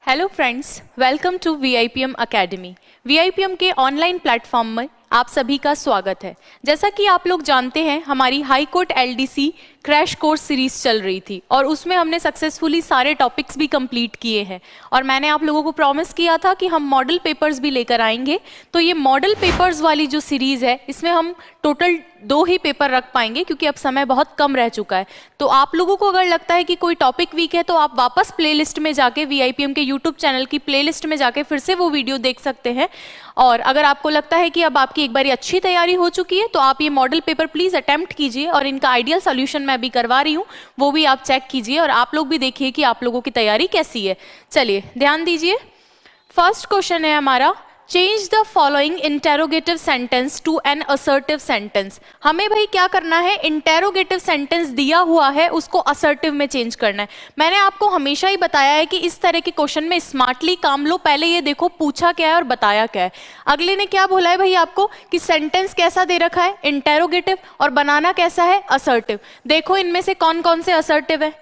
Hello friends, welcome to VIPM academy. VIPM के online platform में आप सभी का स्वागत है। जैसा कि आप लोग जानते हैं, हमारी high court LDC crash course series चल रही थी और उसमें हमने सक्सेसफुली सारे टॉपिक्स भी कंप्लीट किए हैं और मैंने आप लोगों को प्रॉमिस किया था कि हम मॉडल पेपर्स भी लेकर आएंगे। तो ये मॉडल पेपर्स वाली जो सीरीज है, इसमें हम टोटल 2 ही पेपर रख पाएंगे क्योंकि अब समय बहुत कम रह चुका है। तो आप लोगों को अगर लगता है कि कोई टॉपिक वीक है तो आप वापस प्लेलिस्ट में जाके VIPM के यूट्यूब चैनल की प्लेलिस्ट में जाके फिर से वो वीडियो देख सकते हैं। और अगर आपको लगता है कि अब आपकी एक बारी अच्छी तैयारी हो चुकी है तो आप ये मॉडल पेपर प्लीज अटेम्प्ट कीजिए और इनका आइडियल सॉल्यूशन मैं भी करवा रही हूँ, वो भी आप चेक कीजिए और आप लोग भी देखिए कि आप लोगों की तैयारी कैसी है। चलिए ध्यान दीजिए। फर्स्ट क्वेश्चन है हमारा, change the following interrogative sentence to an assertive sentence. हमें भाई क्या करना है, इंटेरोगेटिव सेंटेंस दिया हुआ है उसको असर्टिव में चेंज करना है। मैंने आपको हमेशा ही बताया है कि इस तरह के क्वेश्चन में स्मार्टली काम लो। पहले ये देखो पूछा क्या है और बताया क्या है। अगले ने क्या बोला है भाई आपको कि सेंटेंस कैसा दे रखा है, इंटेरोगेटिव, और बनाना कैसा है, असर्टिव। देखो इनमें से कौन कौन से असर्टिव है,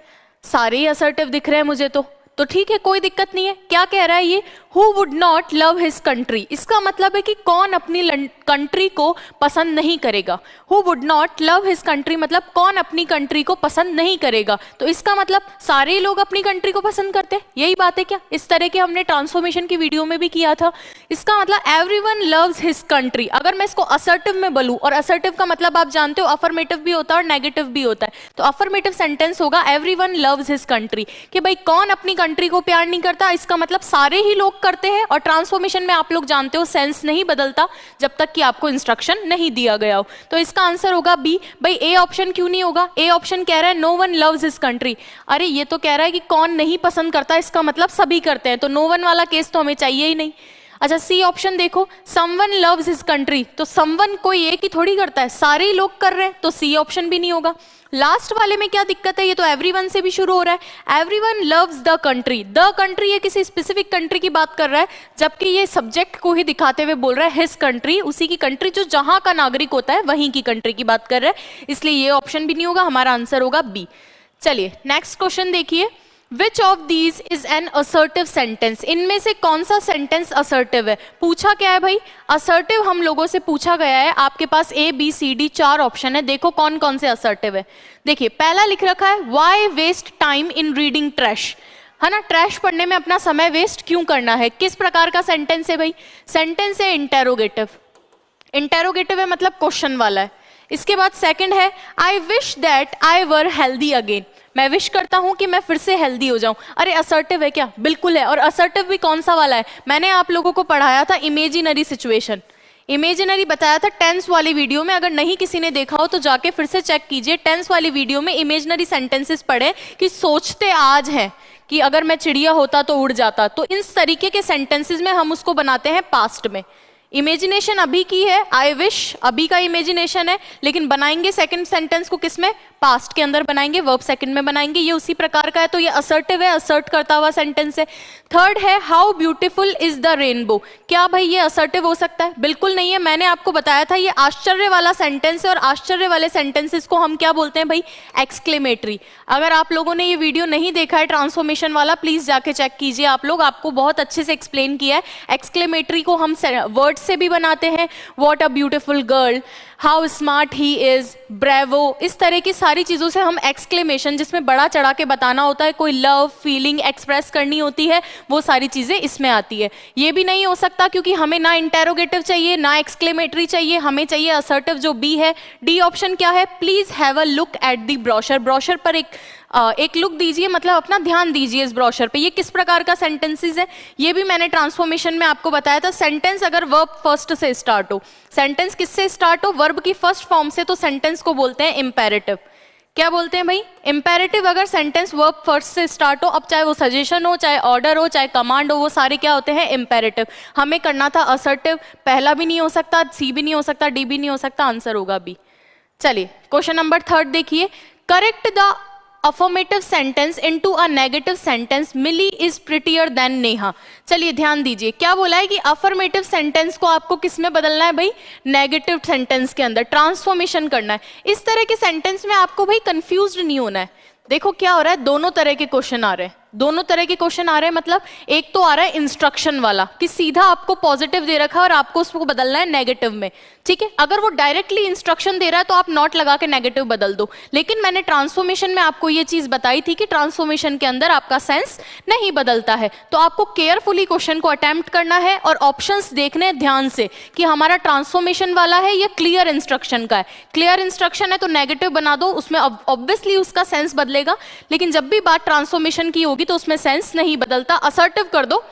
सारे ही असर्टिव दिख रहे हैं मुझे तो ठीक है, कोई दिक्कत नहीं है। क्या कह रहा है ये, who would not love his country. इसका मतलब है कि कौन अपनी कंट्री को पसंद नहीं करेगा। Who would not love his country मतलब कौन अपनी कंट्री को पसंद नहीं करेगा। तो इसका मतलब सारे लोग अपनी कंट्री को पसंद करते हैं, यही बात है क्या। इस तरह के हमने ट्रांसफॉर्मेशन की वीडियो में भी किया था। इसका मतलब एवरीवन लव्स हिज कंट्री। अगर मैं इसको असर्टिव में बोलूं, और असर्टिव का मतलब आप जानते हो अफर्मेटिव भी होता है और नेगेटिव भी होता है, तो अफर्मेटिव सेंटेंस होगा एवरीवन लव्स हिज कंट्री, कि भाई कौन अपनी कंट्री को प्यार नहीं करता। इसका मतलब सारे ही लोग करते हैं। और ट्रांसफॉर्मेशन में आप लोग जानते हो सेंस नहीं बदलता जब तक कि आपको इंस्ट्रक्शन नहीं दिया गया हो। तो इसका आंसर होगा बी। भाई ए ऑप्शन क्यों नहीं होगा, ए ऑप्शन कह रहा है no one loves his country. अरे ये तो कह रहा है कि कौन नहीं पसंद करता, इसका मतलब सभी करते हैं, तो नो वन वाला केस तो हमें चाहिए ही नहीं। अच्छा सी ऑप्शन देखो, समवन लव्स हिज कंट्री, तो समवन कोई एक ही थोड़ी करता है, सारे ही लोग कर रहे हैं, तो सी ऑप्शन भी नहीं होगा। लास्ट वाले में क्या दिक्कत है, ये तो एवरीवन से भी शुरू हो रहा है। Everyone loves the country, the country ये किसी स्पेसिफिक कंट्री की बात कर रहा है, जबकि ये सब्जेक्ट को ही दिखाते हुए बोल रहा है हिज कंट्री, उसी की कंट्री जो जहां का नागरिक होता है वहीं की कंट्री की बात कर रहा है, इसलिए ये ऑप्शन भी नहीं होगा। हमारा आंसर होगा बी। चलिए नेक्स्ट क्वेश्चन देखिए, Which of these is an assertive sentence? इनमें से कौन सा सेंटेंस असर्टिव है। पूछा क्या है भाई, असर्टिव हम लोगों से पूछा गया है। आपके पास A, B, C, D 4 option है, देखो कौन कौन से असर्टिव है। देखिए पहला लिख रखा है Why waste time in reading trash, है ना। ट्रैश पढ़ने में अपना समय वेस्ट क्यों करना है। किस प्रकार का सेंटेंस है भाई, सेंटेंस है इंटेरोगेटिव। इंटेरोगेटिव है मतलब क्वेश्चन वाला है। इसके बाद सेकंड है I wish that I were healthy again, मैं विश करता हूं कि मैं फिर से हेल्दी हो जाऊं। अरे असर्टिव है क्या, बिल्कुल है। और असर्टिव भी कौन सा वाला है, मैंने आप लोगों को पढ़ाया था इमेजिनरी सिचुएशन, इमेजिनरी बताया था टेंस वाली वीडियो में। अगर नहीं किसी ने देखा हो तो जाके फिर से चेक कीजिए। टेंस वाली वीडियो में इमेजिनरी सेंटेंसेस पढ़े कि सोचते आज हैं कि अगर मैं चिड़िया होता तो उड़ जाता, तो इस तरीके के सेंटेंसेस में हम उसको बनाते हैं पास्ट में। इमेजिनेशन अभी की है, आई विश अभी का इमेजिनेशन है, लेकिन बनाएंगे सेकंड सेंटेंस को किसमें, पास्ट के अंदर बनाएंगे, वर्ब सेकंड में बनाएंगे। ये उसी प्रकार का है, तो ये असर्टिव है, असर्ट करता हुआ सेंटेंस है। थर्ड है how beautiful is the rainbow, क्या भाई ये असर्टिव हो सकता है, बिल्कुल नहीं है। मैंने आपको बताया था ये आश्चर्य वाला सेंटेंस है, और आश्चर्य वाले सेंटेंसेस को हम क्या बोलते हैं भाई, एक्सक्लेमेटरी। अगर आप लोगों ने ये वीडियो नहीं देखा है ट्रांसफॉर्मेशन वाला, प्लीज जाके चेक कीजिए आप लोग, आपको बहुत अच्छे से एक्सप्लेन किया है। एक्सक्लेमेटरी को हम वर्ड से भी बनाते हैं, what a beautiful girl, how smart he is, bravo, इस तरह की सारी चीजों से हम एक्सक्लेमेशन, जिसमें बड़ा चढ़ा के बताना होता है, कोई लव फीलिंग एक्सप्रेस करनी होती है, वो सारी चीजें इसमें आती है। ये भी नहीं हो सकता क्योंकि हमें ना इंटेरोगेटिव चाहिए ना एक्सक्लेमेटरी चाहिए, हमें चाहिए असर्टिव जो बी है। डी ऑप्शन क्या है, please have a look at the brochure, brochure पर एक लुक दीजिए, मतलब अपना ध्यान दीजिए इस ब्रोशर पे। ये किस प्रकार का सेंटेंसेस है, ये भी मैंने ट्रांसफॉर्मेशन में आपको बताया था। सेंटेंस अगर वर्ब फर्स्ट से स्टार्ट हो, सेंटेंस किससे स्टार्ट हो, वर्ब की फर्स्ट फॉर्म से, तो सेंटेंस को बोलते हैं इंपेरेटिव। क्या बोलते हैं भाई, इंपेरेटिव। अगर सेंटेंस वर्ब फर्स्ट से स्टार्ट हो, अब चाहे वो सजेशन हो, चाहे ऑर्डर हो, चाहे कमांड हो, वो सारे क्या होते हैं, इंपेरेटिव। हमें करना था असर्टिव, पहला भी नहीं हो सकता, सी भी नहीं हो सकता, डी भी नहीं हो सकता, आंसर होगा बी। चलिए क्वेश्चन नंबर 3 देखिए, correct the affirmative sentence into a negative sentence, Mili is prettier than Neha. चलिए ध्यान दीजिए, क्या बोला है कि अफर्मेटिव सेंटेंस को आपको किस में बदलना है भाई, नेगेटिव सेंटेंस के अंदर ट्रांसफॉर्मेशन करना है। इस तरह के सेंटेंस में आपको भाई कंफ्यूज्ड नहीं होना है। देखो क्या हो रहा है, दोनों तरह के क्वेश्चन आ रहे हैं, दोनों तरह के क्वेश्चन आ रहे हैं। मतलब एक तो आ रहा है इंस्ट्रक्शन वाला कि सीधा आपको पॉजिटिव दे रखा है और आपको उसको बदलना है नेगेटिव में, ठीक है। अगर वो डायरेक्टली इंस्ट्रक्शन दे रहा है तो आप नॉट लगा के नेगेटिव बदल दो। लेकिन मैंने ट्रांसफॉर्मेशन में आपको ये चीज बताई थी कि ट्रांसफॉर्मेशन के अंदर आपका सेंस नहीं बदलता है। तो आपको केयरफुली क्वेश्चन को अटेम्प्ट करना है और ऑप्शंस देखने हैं ध्यान से कि हमारा ट्रांसफॉर्मेशन वाला है या क्लियर इंस्ट्रक्शन का है। क्लियर इंस्ट्रक्शन है तो नेगेटिव बना दो, उसमें ऑब्वियसली उसका सेंस बदलेगा। लेकिन जब भी बात ट्रांसफॉर्मेशन की होगी तो उसमें सेंस नहीं बदलता। असर्टिव कर दो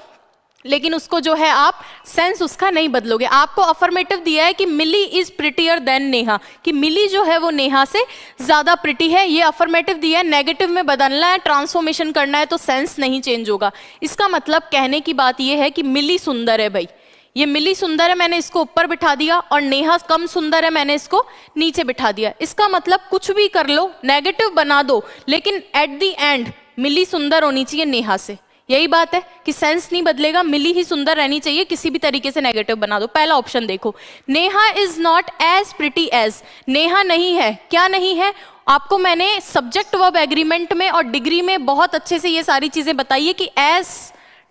लेकिन उसको जो है आप सेंस उसका नहीं बदलोगे। आपको अफर्मेटिव दिया है कि Mili is prettier than Neha, कि मिली जो है वो नेहा से ज्यादा प्रिटी है, ये अफर्मेटिव दिया है। नेगेटिव में बदलना है, ट्रांसफॉर्मेशन करना है तो सेंस नहीं चेंज होगा। इसका मतलब कहने की बात ये है कि मिली सुंदर है भाई, ये मिली सुंदर है, मैंने इसको ऊपर बिठा दिया, और नेहा कम सुंदर है, मैंने इसको नीचे बिठा दिया। इसका मतलब कुछ भी कर लो, नेगेटिव बना दो, लेकिन एट द एंड मिली सुंदर होनी चाहिए नेहा से। यही बात है कि सेंस नहीं बदलेगा, मिली ही सुंदर रहनी चाहिए, किसी भी तरीके से नेगेटिव बना दो। पहला ऑप्शन देखो, Neha is not as pretty as, Neha नहीं है, क्या नहीं है? आपको मैंने सब्जेक्ट वर्ब एग्रीमेंट में और डिग्री में बहुत अच्छे से ये सारी चीजें बताई है कि एज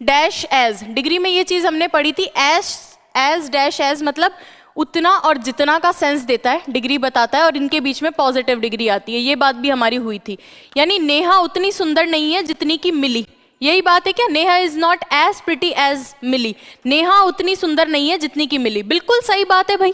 डैश एज, डिग्री में ये चीज हमने पढ़ी थी। एज डैश एज मतलब उतना और जितना का सेंस देता है, डिग्री बताता है, और इनके बीच में पॉजिटिव डिग्री आती है। ये बात भी हमारी हुई थी। यानी नेहा उतनी सुंदर नहीं है जितनी की मिली, यही बात है क्या? Neha is not as pretty as Mili, Neha उतनी सुंदर नहीं है जितनी की मिली। बिल्कुल सही बात है भाई,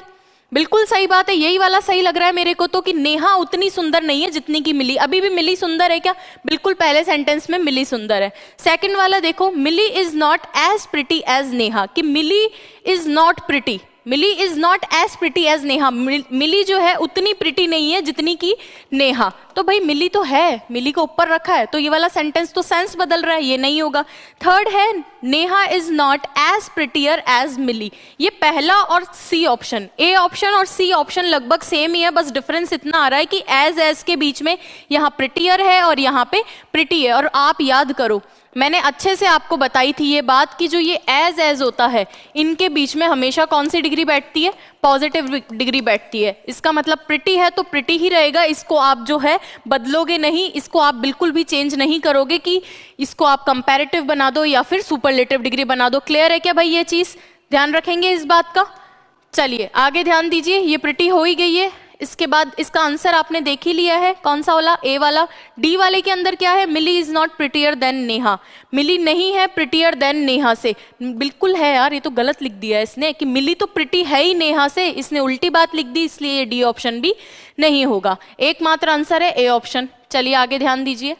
बिल्कुल सही बात है, यही वाला सही लग रहा है मेरे को तो, कि नेहा उतनी सुंदर नहीं है जितनी की मिली। अभी भी मिली सुंदर है क्या? बिल्कुल, पहले सेंटेंस में मिली सुंदर है। सेकंड वाला देखो, Mili is not as pretty as Neha, कि Mili is not pretty, Mili is not as pretty as Neha, Mili जो है उतनी प्रिटी नहीं है जितनी की नेहा। तो भाई मिली तो है, मिली को ऊपर रखा है, तो ये वाला सेंटेंस तो सेंस बदल रहा है, ये नहीं होगा। थर्ड है, Neha is not as prettier as Mili, ये पहला और सी ऑप्शन, ए ऑप्शन और सी ऑप्शन लगभग सेम ही है, बस डिफरेंस इतना आ रहा है कि एज के बीच में यहाँ प्रिटियर है और यहाँ पे प्रिटी है। और आप याद करो, मैंने अच्छे से आपको बताई थी ये बात कि जो ये एज होता है, इनके बीच में हमेशा कौन सी डिग्री बैठती है? पॉजिटिव डिग्री बैठती है। इसका मतलब प्रिटी है तो प्रिटी ही रहेगा, इसको आप जो है बदलोगे नहीं, इसको आप बिल्कुल भी चेंज नहीं करोगे कि इसको आप कंपैरेटिव बना दो या फिर सुपरलेटिव डिग्री बना दो। क्लियर है क्या भाई? ये चीज ध्यान रखेंगे इस बात का। चलिए आगे ध्यान दीजिए, ये प्रिटी हो ही गई है। इसके बाद इसका आंसर आपने देख ही लिया है, कौन सा वाला? ए वाला। डी वाले के अंदर क्या है? Mili is not prettier than Neha, Mili नहीं है प्रिटियर देन नेहा से। बिल्कुल है यार, ये तो गलत लिख दिया है इसने कि मिली तो प्रिटी है ही नेहा से, इसने उल्टी बात लिख दी, इसलिए ये डी ऑप्शन भी नहीं होगा। एकमात्र आंसर है ए ऑप्शन। चलिए आगे ध्यान दीजिए,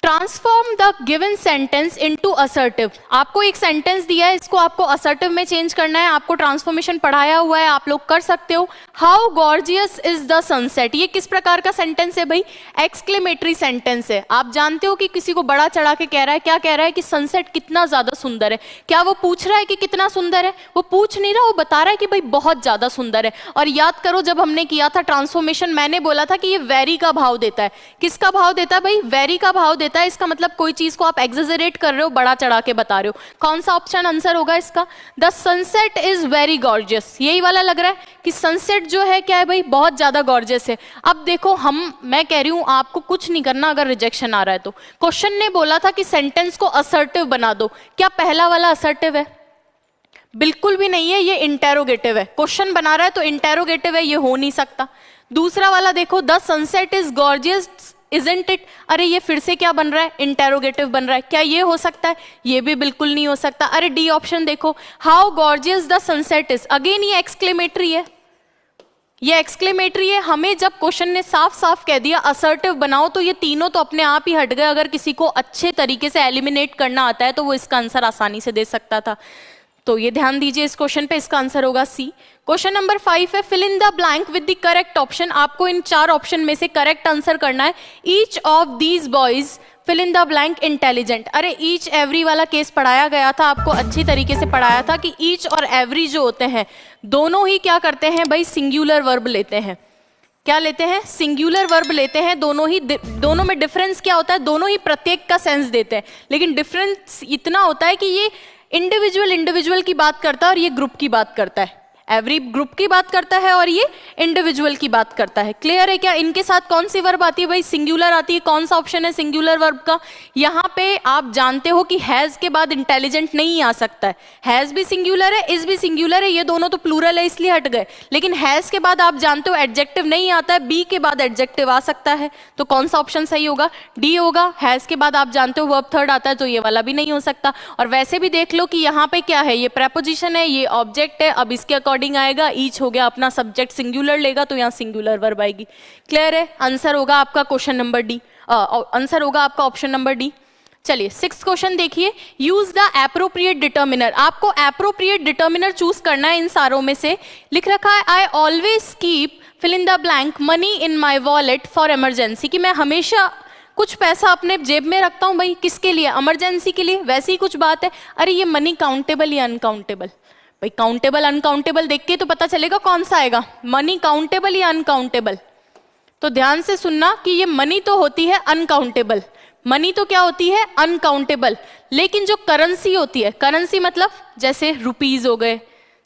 transform the given sentence into assertive. आपको एक सेंटेंस दिया है, इसको आपको असर्टिव में चेंज करना है। आपको ट्रांसफॉर्मेशन पढ़ाया हुआ है, आप लोग कर सकते हो। How gorgeous is the sunset, ये किस प्रकार का सेंटेंस है भाई? एक्सक्लेमेटरी सेंटेंस है। आप जानते हो कि किसी को बड़ा चढ़ा के कह रहा है, क्या कह रहा है? कि सनसेट कितना ज्यादा सुंदर है। क्या वो पूछ रहा है कि कितना सुंदर है? वो पूछ नहीं रहा, वो बता रहा है कि भाई बहुत ज्यादा सुंदर है। और याद करो, जब हमने किया था ट्रांसफॉर्मेशन, मैंने बोला था कि ये वेरी का भाव देता है। किसका भाव देता है भाई? वेरी का भाव देता है। इसका मतलब कोई चीज को आप एग्जेजरेट कर रहे हो, बड़ा चढ़ा के बता रहे हो। कौन सा ऑप्शन आंसर होगा इसका? The sunset is very gorgeous, यही वाला लग रहा है कि सनसेट जो है क्या है भाई? बहुत ज्यादा गॉर्जियस है। अब देखो, मैं कह रही हूं आपको कुछ नहीं करना अगर रिजेक्शन आ रहा है तो। क्वेश्चन ने बोला था कि सेंटेंस को असर्टिव बना दो, क्या पहला वाला असर्टिव है? बिल्कुल भी नहीं है, ये इंटेरोगेटिव है। क्वेश्चन बना रहा है तो इंटेरोगेटिव है, ये हो नहीं सकता। दूसरा वाला देखो, the sunset is gorgeous Isn't it? अरे ये फिर से क्या बन रहा है? इंटेरोगेटिव बन रहा है। क्या ये हो सकता है? ये भी बिल्कुल नहीं हो सकता। अरे डी ऑप्शन देखो, how gorgeous the sunset is, again ये एक्सक्लेमेटरी है, ये एक्सक्लेमेटरी है। हमें जब क्वेश्चन ने साफ साफ कह दिया असर्टिव बनाओ, तो ये तीनों तो अपने आप ही हट गए। अगर किसी को अच्छे तरीके से एलिमिनेट करना आता है तो वो इसका आंसर आसानी से दे सकता था। तो ये ध्यान दीजिए इस क्वेश्चन पे, इसका आंसर होगा सी। क्वेश्चन नंबर 5 है, fill in the blank with the correct option. आपको इन 4 ऑप्शन में से करेक्ट आंसर करना है। Each of these boys fill in the blank intelligent. अरे ईच एवरी वाला केस पढ़ाया गया था, आपको अच्छी तरीके से पढ़ाया था कि ईच और एवरी जो होते हैं दोनों ही क्या करते हैं भाई? सिंगुलर वर्ब लेते हैं। क्या लेते हैं? सिंगुलर वर्ब लेते हैं। दोनों में डिफरेंस क्या होता है? दोनों ही प्रत्येक का सेंस देते हैं, लेकिन डिफरेंस इतना होता है कि ये इंडिविजुअल की बात करता है और ये ग्रुप की बात करता है। एवरी ग्रुप की बात करता है और ये इंडिविजुअल की बात करता है। क्लियर है क्या? इनके साथ कौन सी वर्ब आती है भाई? सिंगुलर आती है। कौन सा ऑप्शन है सिंगुलर वर्ब का? यहाँ पे आप जानते हो कि हैज के बाद इंटेलिजेंट नहीं आ सकता है। हैज भी सिंगुलर है, इज भी सिंगुलर है, ये दोनों तो प्लूरल है इसलिए हट गए। लेकिन हैज के बाद आप जानते हो एडजेक्टिव नहीं आता है, बी के बाद एडजेक्टिव आ सकता है। तो कौन सा ऑप्शन सही होगा? डी होगा। हैज के बाद आप जानते हो वर्ब थर्ड आता है, तो ये वाला भी नहीं हो सकता। और वैसे भी देख लो कि यहाँ पे क्या है, ये प्रेपोजिशन है, ये ऑब्जेक्ट है। अब इसके अकॉर्डिंग आएगा, ईच हो गया अपना सब्जेक्ट सिंगुलर लेगा तो यहाँ सिंगुलर वर्ब आएगी। क्लियर है? आंसर होगा आपका क्वेश्चन नंबर डी, आंसर होगा आपका ऑप्शन नंबर डी। चलिए 6th क्वेश्चन देखिए, यूज द एप्रोप्रिएट डिटर्मिनर। आपको एप्रोप्रिएट डिटर्मिनर चूज करना है इन सारों में से। लिख रखा है I always keep fill in the blank money in my wallet for emergency, कि मैं हमेशा कुछ पैसा अपने जेब में रखता हूं। भाई किसके लिए? इमरजेंसी के लिए। वैसी ही कुछ बात है। अरे ये मनी काउंटेबल या अनकाउंटेबल? भाई काउंटेबल अनकाउंटेबल देख के तो पता चलेगा कौन सा आएगा। मनी काउंटेबल या अनकाउंटेबल? तो ध्यान से सुनना कि ये मनी तो होती है अनकाउंटेबल, मनी तो क्या होती है? अनकाउंटेबल। लेकिन जो करेंसी होती है, करेंसी मतलब जैसे रुपीज हो गए,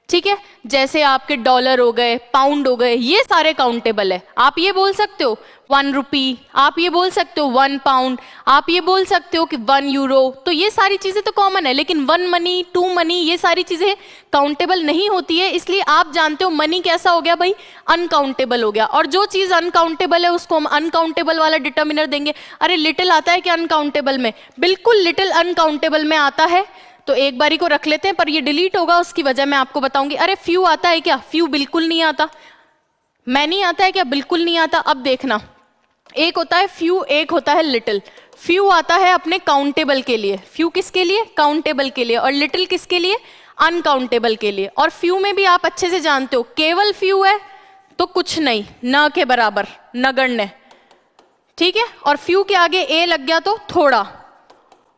ठीक है, जैसे आपके डॉलर हो गए, पाउंड हो गए, ये सारे काउंटेबल है। आप ये बोल सकते हो 1 रुपी, आप ये बोल सकते हो 1 पाउंड, आप ये बोल सकते हो कि 1 यूरो। तो ये सारी चीजें तो कॉमन है, लेकिन 1 मनी, 2 मनी, ये सारी चीजें काउंटेबल नहीं होती है। इसलिए आप जानते हो मनी कैसा हो गया भाई? अनकाउंटेबल हो गया। और जो चीज अनकाउंटेबल है उसको हम अनकाउंटेबल वाला डिटर्मिनर देंगे। अरे लिटिल आता है क्या अनकाउंटेबल में? बिल्कुल लिटिल अनकाउंटेबल में आता है। तो एक बारी को रख लेते हैं, पर ये डिलीट होगा, उसकी वजह मैं आपको बताऊंगी। अरे फ्यू आता है क्या? फ्यू बिल्कुल नहीं आता। मैनी आता है क्या? बिल्कुल नहीं आता। अब देखना, एक होता है फ्यू, एक होता है लिटिल। फ्यू आता है अपने काउंटेबल के लिए। फ्यू किसके लिए? काउंटेबल के लिए। और लिटिल किसके लिए? अनकाउंटेबल के लिए। और फ्यू में भी आप अच्छे से जानते हो, केवल फ्यू है तो कुछ नहीं, न के बराबर, नगण्य, ठीक है। और फ्यू के आगे ए लग गया तो थोड़ा,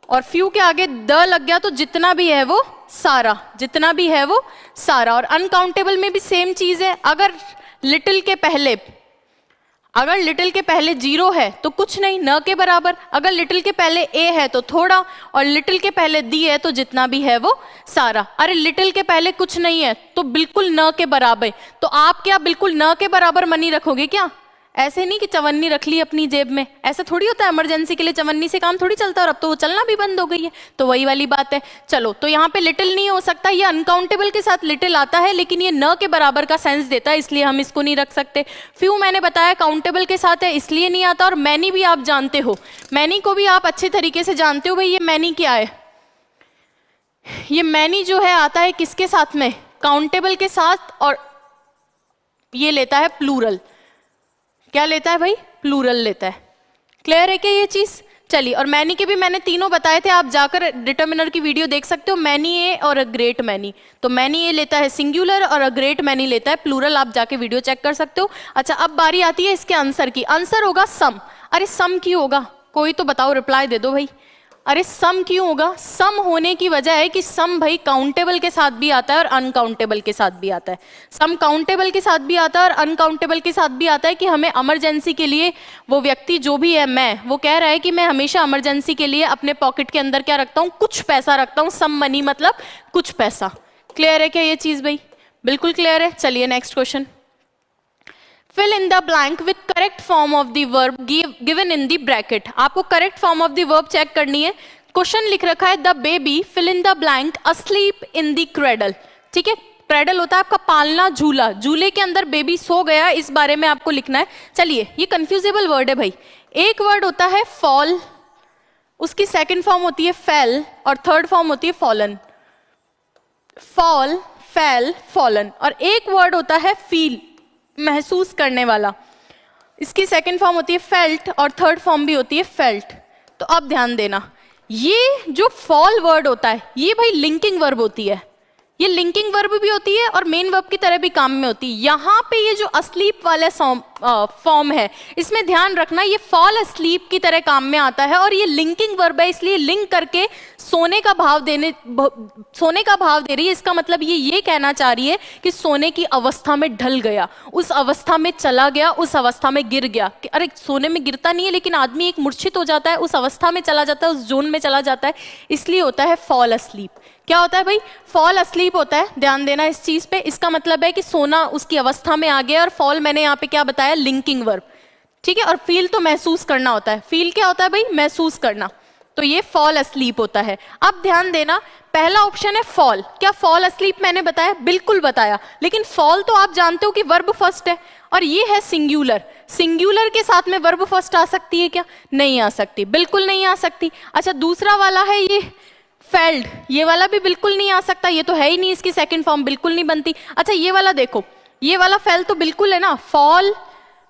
और फ्यू के आगे द लग गया तो जितना भी है वो सारा, जितना भी है वो सारा। और अनकाउंटेबल में भी सेम चीज है। अगर लिटिल के पहले 0 है तो कुछ नहीं, न के बराबर। अगर लिटिल के पहले ए है तो थोड़ा, और लिटिल के पहले दी है तो जितना भी है वो सारा। अरे लिटिल के पहले कुछ नहीं है तो बिल्कुल न के बराबर। तो आप क्या बिल्कुल न के बराबर मनी रखोगे क्या? ऐसे नहीं कि चवन्नी रख ली अपनी जेब में, ऐसा थोड़ी होता है। इमरजेंसी के लिए चवन्नी से काम थोड़ी चलता है, और अब तो वो चलना भी बंद हो गई है। तो वही वाली बात है। चलो, तो यहाँ पे लिटिल नहीं हो सकता, ये अनकाउंटेबल के साथ लिटिल आता है, लेकिन ये न के बराबर का सेंस देता है, इसलिए हम इसको नहीं रख सकते। फ्यू मैंने बताया काउंटेबल के साथ है, इसलिए नहीं आता। और मैनी भी आप जानते हो, मैनी को भी आप अच्छे तरीके से जानते हो। भाई ये मैनी क्या है? ये मैनी जो है आता है किसके साथ में? काउंटेबल के साथ। और ये लेता है प्लूरल। क्या लेता है भाई? प्लूरल लेता है। क्लियर है क्या ये चीज? चलिए, और मैनी के भी मैंने तीनों बताए थे, आप जाकर डिटर्मिनर की वीडियो देख सकते हो। मैनी ए और अ ग्रेट मैनी। तो मैनी ए लेता है सिंगुलर और अ ग्रेट मैनी लेता है प्लूरल, आप जाके वीडियो चेक कर सकते हो। अच्छा, अब बारी आती है इसके आंसर की। आंसर होगा सम। अरे सम क्यों होगा? कोई तो बताओ, रिप्लाई दे दो भाई। अरे सम क्यों होगा? सम होने की वजह है कि सम भाई काउंटेबल के साथ भी आता है और अनकाउंटेबल के साथ भी आता है। सम काउंटेबल के साथ भी आता है और अनकाउंटेबल के साथ भी आता है। कि हमें इमरजेंसी के लिए, वो व्यक्ति जो भी है, वो कह रहा है कि मैं हमेशा इमरजेंसी के लिए अपने पॉकेट के अंदर क्या रखता हूँ? कुछ पैसा रखता हूँ। सम मनी मतलब कुछ पैसा। क्लियर है क्या ये चीज भाई? बिल्कुल क्लियर है। चलिए next question. Fill in the blank with correct form of the verb given in the bracket. आपको correct form of the verb check करनी है। क्वेश्चन लिख रखा है the baby fill in the blank asleep in the cradle. ठीक है, cradle होता है आपका पालना झूला। झूले के अंदर बेबी सो गया, इस बारे में आपको लिखना है। चलिए, ये कंफ्यूजेबल वर्ड है भाई। एक वर्ड होता है fall, उसकी सेकंड फॉर्म होती है fell, और थर्ड फॉर्म होती है fallen। fall, fell, fallen। और एक वर्ड होता है feel, महसूस करने वाला। इसकी सेकंड फॉर्म होती है फेल्ट, और थर्ड फॉर्म भी होती है फेल्ट। तो अब ध्यान देना, ये जो फॉल वर्ड होता है, ये भाई लिंकिंग वर्ब होती है। ये लिंकिंग वर्ब भी होती है और मेन वर्ब की तरह भी काम में होती है। यहाँ पे ये जो अस्लीप वाला फॉर्म है, इसमें ध्यान रखना ये फॉल अस्लीप की तरह काम में आता है और ये लिंकिंग वर्ब है, इसलिए लिंक करके सोने का भाव दे रही है। इसका मतलब ये कहना चाह रही है कि सोने की अवस्था में ढल गया, उस अवस्था में चला गया, उस अवस्था में गिर गया। अरे सोने में गिरता नहीं है लेकिन आदमी एक मूर्छित हो जाता है, उस अवस्था में चला जाता है, उस जोन में चला जाता है, इसलिए होता है फॉल अस्लीप। क्या होता है भाई? फॉल अस्लीप होता है, ध्यान देना इस चीज पे। इसका मतलब है कि सोना उसकी अवस्था में आ गया, और फॉल मैंने यहाँ पे क्या बताया? लिंकिंग वर्ब, ठीक है। और फील तो महसूस करना होता है। फील क्या होता है भाई? महसूस करना। तो ये फॉल अस्लीप होता है। अब ध्यान देना, पहला ऑप्शन है फॉल। क्या फॉल अस्लीप मैंने बताया? बिल्कुल बताया। लेकिन फॉल तो आप जानते हो कि वर्ब फर्स्ट है, और ये है सिंगुलर। सिंगुलर के साथ में वर्ब फर्स्ट आ सकती है क्या? नहीं आ सकती, बिल्कुल नहीं आ सकती। अच्छा, दूसरा वाला है ये फेल्ड, ये वाला भी बिल्कुल नहीं आ सकता, ये तो है ही नहीं, इसकी सेकंड फॉर्म बिल्कुल नहीं बनती। अच्छा, ये वाला देखो, ये वाला फेल तो बिल्कुल है ना, फॉल,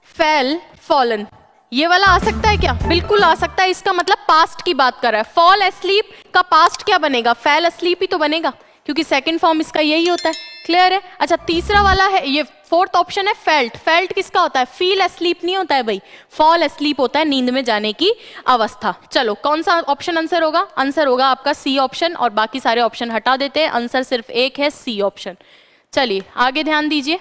फेल, फॉलन, ये वाला आ सकता है क्या? बिल्कुल आ सकता है। इसका मतलब पास्ट की बात कर रहा है। फॉल अस्लीप का पास्ट क्या बनेगा? फेल अस्लीप ही तो बनेगा, क्योंकि सेकंड फॉर्म इसका यही होता है। क्लियर है? अच्छा, तीसरा वाला है, ये फोर्थ ऑप्शन है फेल्ट। फेल्ट किसका होता है? फील अस्लीप नहीं होता है भाई, फॉल अस्लीप होता है नींद में जाने की अवस्था। चलो, कौन सा ऑप्शन आंसर होगा? आंसर होगा आपका सी ऑप्शन, और बाकी सारे ऑप्शन हटा देते हैं, आंसर सिर्फ एक है, सी ऑप्शन। चलिए आगे ध्यान दीजिए,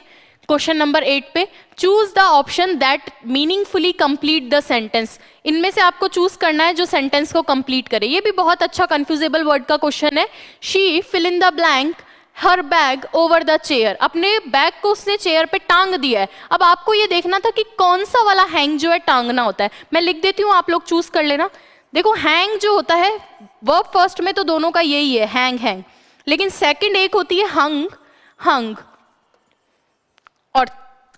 क्वेश्चन नंबर 8 पे, choose the option that meaningfully complete the sentence. इनमें से आपको चूज करना है जो सेंटेंस को कंप्लीट करे। ये भी बहुत अच्छा कंफ्यूजेबल वर्ड का क्वेश्चन है। She fill in the blank her bag over the chair. अपने बैग को उसने चेयर पे टांग दिया है। अब आपको ये देखना था कि कौन सा वाला हैंग जो है टांगना होता है। मैं लिख देती हूँ, आप लोग चूज कर लेना। देखो, हैंग जो होता है वर्ब फर्स्ट में तो दोनों का यही है, हैंग हैंग, लेकिन सेकंड एक होती है हंग हंग, और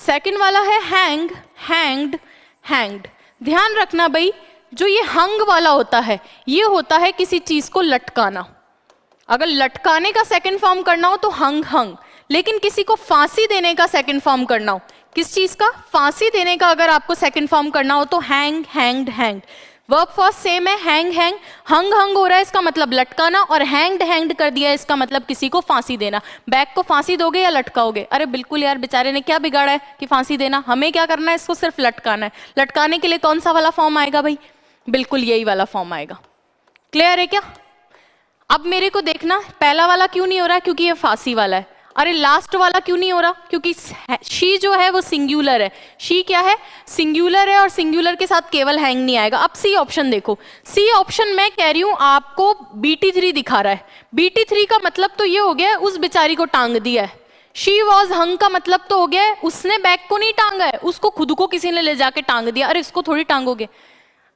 सेकंड वाला है हैंग हैंग्ड हैंग्ड। ध्यान रखना भाई, जो ये हंग वाला होता है ये होता है किसी चीज को लटकाना। अगर लटकाने का सेकंड फॉर्म करना हो तो हंग हंग, लेकिन किसी को फांसी देने का सेकंड फॉर्म करना हो, किस चीज का? फांसी देने का अगर आपको सेकंड फॉर्म करना हो तो hang hanged hanged. Verb first sem है, हैंग हैंग, हंग हंग हो रहा है इसका मतलब लटकाना, और हैंग्ड हैंग्ड कर दिया है इसका मतलब किसी को फांसी देना। बैग को फांसी दोगे या लटकाओगे? अरे बिल्कुल यार, बेचारे ने क्या बिगाड़ा है कि फांसी देना, हमें क्या करना है, इसको सिर्फ लटकाना है। लटकाने के लिए कौन सा वाला फॉर्म आएगा भाई? बिल्कुल यही वाला फॉर्म आएगा। क्लियर है क्या? अब मेरे को देखना, पहला वाला क्यों नहीं हो रहा है? क्योंकि ये फांसी वाला है। अरे लास्ट वाला क्यों नहीं हो रहा? क्योंकि शी जो है वो सिंगुलर है। शी क्या है? सिंगुलर है, और सिंगुलर के साथ केवल हैंग नहीं आएगा। अब सी ऑप्शन देखो, सी ऑप्शन मैं कह रही हूं आपको BT3 दिखा रहा है। BT3 का मतलब तो ये हो गया उस बेचारी को टांग दिया है। शी वॉज हंग का मतलब तो हो गया है उसने बैग को नहीं टांगा है, उसको खुद को किसी ने ले जाके टांग दिया। अरे इसको थोड़ी टांगोगे,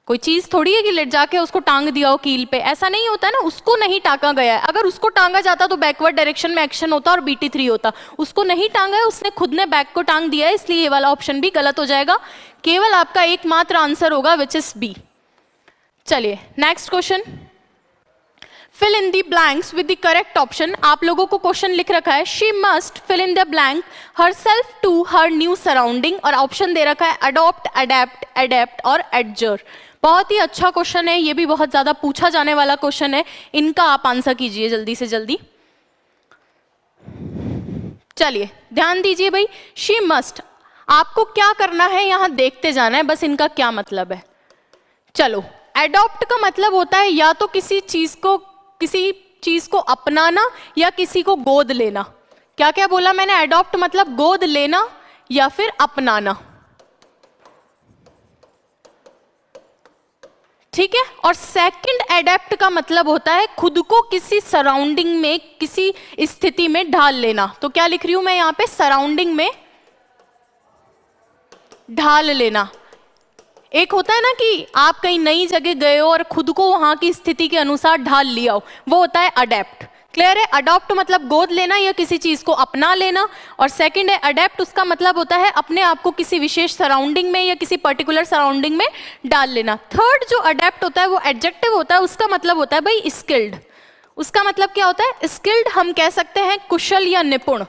कोई चीज थोड़ी है कि लेट जाके उसको टांग दिया हो कील पे, ऐसा नहीं होता है ना। उसको नहीं टांगा गया है। अगर उसको टांगा जाता तो बैकवर्ड डायरेक्शन में एक्शन होता और BT3 होता। उसको नहीं टांगा है, उसने खुद ने बैग को टांग दिया है, इसलिए ये वाला ऑप्शन भी गलत हो जाएगा। केवल आपका एकमात्र आंसर होगा विच इज बी। चलिए next question, fill in the blanks with the correct option. आप लोगों को क्वेश्चन लिख रखा है she must fill in the blank herself to her new surrounding, और ऑप्शन दे रखा है अडॉप्ट, अडेप्ट, एडेप्ट और एडजर। बहुत ही अच्छा क्वेश्चन है, ये भी बहुत ज्यादा पूछा जाने वाला क्वेश्चन है। इनका आप आंसर कीजिए जल्दी से जल्दी। चलिए ध्यान दीजिए भाई, शी मस्ट, आपको क्या करना है यहां देखते जाना है बस इनका क्या मतलब है। चलो, एडॉप्ट का मतलब होता है या तो किसी चीज को अपनाना या किसी को गोद लेना। क्या क्या बोला मैंने? एडॉप्ट मतलब गोद लेना या फिर अपनाना, ठीक है। और सेकंड एडेप्ट का मतलब होता है खुद को किसी सराउंडिंग में, किसी स्थिति में ढाल लेना। तो क्या लिख रही हूं मैं यहां पे? सराउंडिंग में ढाल लेना। एक होता है ना कि आप कहीं नई जगह गए हो और खुद को वहां की स्थिति के अनुसार ढाल लिया हो, वो होता है अडेप्ट। क्लियर है? अडॉप्ट मतलब गोद लेना या किसी चीज को अपना लेना, और सेकंड है अडेप्ट, उसका मतलब होता है अपने आप को किसी विशेष सराउंडिंग में या किसी पर्टिकुलर सराउंडिंग में डाल लेना। थर्ड जो अडेप्ट होता है वो एडजेक्टिव होता है, उसका मतलब होता है भाई स्किल्ड। उसका मतलब क्या होता है? स्किल्ड हम कह सकते हैं कुशल या निपुण।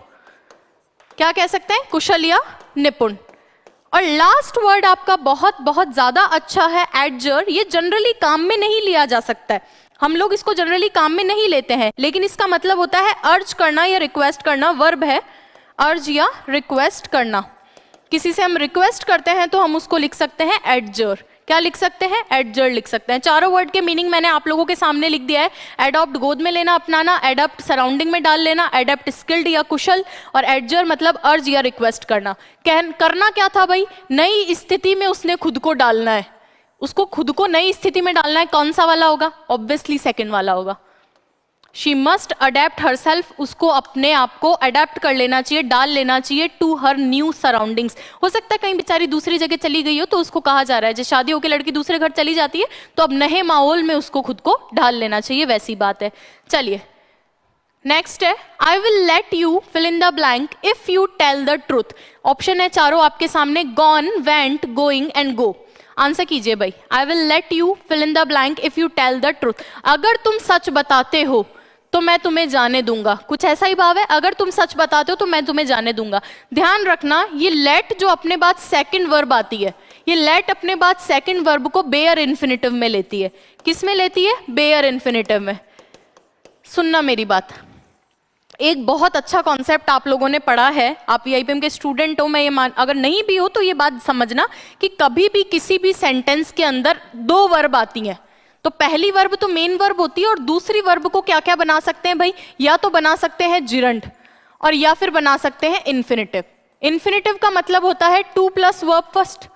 क्या कह सकते हैं? कुशल या निपुण। और लास्ट वर्ड आपका बहुत बहुत ज्यादा अच्छा है, एडजर। ये जनरली काम में नहीं लिया जा सकता है, हम लोग इसको जनरली काम में नहीं लेते हैं, लेकिन इसका मतलब होता है अर्ज करना या रिक्वेस्ट करना। वर्ब है अर्ज या रिक्वेस्ट करना। किसी से हम रिक्वेस्ट करते हैं तो हम उसको लिख सकते हैं एडजर। क्या लिख सकते हैं? एडजर लिख सकते हैं। चारों वर्ड के मीनिंग मैंने आप लोगों के सामने लिख दिया है। एडॉप्ट गोद में लेना, अपनाना, एडप्ट सराउंडिंग में डाल लेना, एडप्ट स्किल्ड या कुशल, और एडजर मतलब अर्ज या रिक्वेस्ट करना। करना क्या था भाई? नई स्थिति में उसने खुद को डालना है, उसको खुद को नई स्थिति में डालना है। कौन सा वाला होगा? ऑब्वियसली सेकंड वाला होगा। She must adapt her self, उसको अपने आप को अडेप्ट कर लेना चाहिए, डाल लेना चाहिए टू हर न्यू सराउंडिंग्स। हो सकता है कहीं बेचारी दूसरी जगह चली गई हो तो उसको कहा जा रहा है, जैसे शादी होकर लड़की दूसरे घर चली जाती है तो अब नए माहौल में उसको खुद को ढाल लेना चाहिए, वैसी बात है। चलिए नेक्स्ट है, I will let you fill in the blank if you tell the truth. Option है चारों आपके सामने, gone, went, going and go. Answer कीजिए भाई। I will let you fill in the blank if you tell the truth. अगर तुम सच बताते हो तो मैं तुम्हें जाने दूंगा, कुछ ऐसा ही भाव है। अगर तुम सच बताते हो तो मैं तुम्हें जाने दूंगा। ध्यान रखना, ये लेट जो अपने बाद सेकंड वर्ब आती है, ये लेट अपने बाद सेकंड वर्ब को बेयर इन्फिनेटिव में लेती है। किस में लेती है? बेयर इन्फिनेटिव में। सुनना मेरी बात, एक बहुत अच्छा कॉन्सेप्ट आप लोगों ने पढ़ा है, आप वीआईपीएम के स्टूडेंट हो, मैं ये अगर नहीं भी हो तो ये बात समझना कि कभी भी किसी भी सेंटेंस के अंदर दो वर्ब आती हैं तो पहली वर्ब तो मेन वर्ब होती है और दूसरी वर्ब को क्या क्या बना सकते हैं भाई? या तो बना सकते हैं जिरंड और या फिर बना सकते हैं इन्फिनेटिव। इन्फिनेटिव का मतलब होता है टू प्लस वर्ब फर्स्ट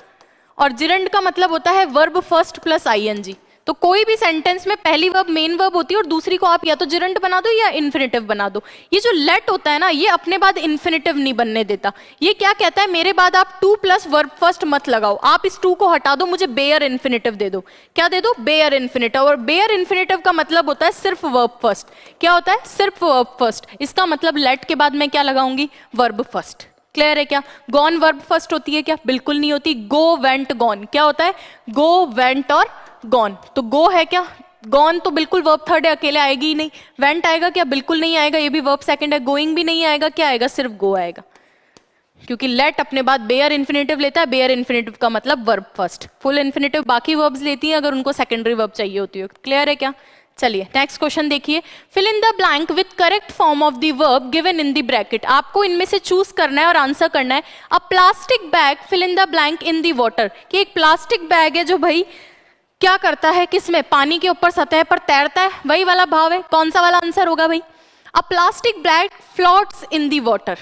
और जिरंड का मतलब होता है वर्ब फर्स्ट प्लस आईएनजी। तो कोई भी सेंटेंस में पहली वर्ब मेन वर्ब होती है और दूसरी को आप या तो जिरंड बना दो या इन्फिनेटिव बना दो। ये जो लेट होता है ना, ये अपने बाद इन्फिनेटिव नहीं बनने देता। ये क्या कहता है? मेरे बाद आप टू प्लस वर्ब फर्स्ट मत लगाओ, आप इस टू को हटा दो, मुझे बेयर इन्फिनेटिव दे दो। क्या दे दो? Bare infinitive. और बेयर इन्फिनेटिव का मतलब होता है सिर्फ वर्ब फर्स्ट। क्या होता है? सिर्फ वर्ब फर्स्ट। इसका मतलब लेट के बाद मैं क्या लगाऊंगी? Verb first. क्लियर है क्या? गॉन वर्ब फर्स्ट होती है क्या? बिल्कुल नहीं होती। गो, वेंट, गॉन क्या होता है? गो, वेंट और गॉन। तो गो है क्या? गॉन तो बिल्कुल वर्ब थर्ड है, अकेले आएगी ही नहीं। वेंट आएगा क्या? बिल्कुल नहीं आएगा, ये भी वर्ब सेकंड है। गोइंग भी नहीं आएगा, क्या आएगा? सिर्फ गो आएगा, क्योंकि लेट अपने बाद बेयर इन्फिनेटिव लेता है। बेयर इन्फिनेटिव का मतलब वर्ब फर्स्ट। फुल इन्फिनेटिव बाकी वर्ब्स लेती हैं अगर उनको सेकेंडरी वर्ब चाहिए होती है। क्लियर है क्या? चलिए नेक्स्ट क्वेश्चन देखिए, fill in the blank with correct form of the verb given in the bracket. आपको इनमें से चूज करना है और आंसर करना है। A plastic bag fill in the blank in the water. कि एक प्लास्टिक बैग है जो भाई क्या करता है? किसमें? पानी के ऊपर सतह पर तैरता है, वही वाला भाव है। कौन सा वाला आंसर होगा भाई? अ plastic bag floats in the water.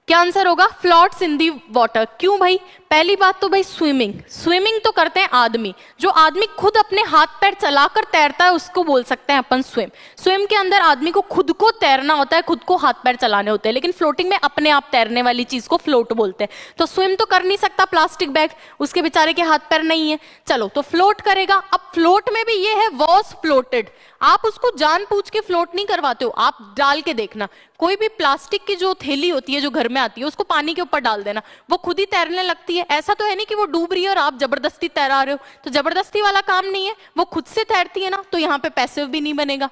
क्या आंसर होगा? Floats in the water. क्यों भाई? पहली बात तो भाई स्विमिंग, स्विमिंग तो करते हैं आदमी। जो आदमी खुद अपने हाथ पैर चलाकर तैरता है उसको बोल सकते हैं अपन स्विम। स्विम के अंदर आदमी को खुद को तैरना होता है, खुद को हाथ पैर चलाने होते हैं, लेकिन फ्लोटिंग में अपने आप तैरने वाली चीज को फ्लोट बोलते हैं। तो स्विम तो कर नहीं सकता प्लास्टिक बैग, उसके बेचारे के हाथ पैर नहीं है। चलो तो फ्लोट करेगा। अब फ्लोट में भी ये है वॉज फ्लोटेड। आप उसको जानबूझ के फ्लोट नहीं करवाते हो, आप डाल के देखना। कोई भी प्लास्टिक की जो थैली होती है जो घर में आती है उसको पानी के ऊपर डाल देना, वो खुद ही तैरने लगती है। ऐसा तो है नहीं कि वो डूब रही है और आप जबरदस्ती तैरा रहे हो, तो जबरदस्ती वाला काम नहीं है, वो खुद से तैरती है ना, तो यहाँ पे पैसिव भी नहीं बनेगा।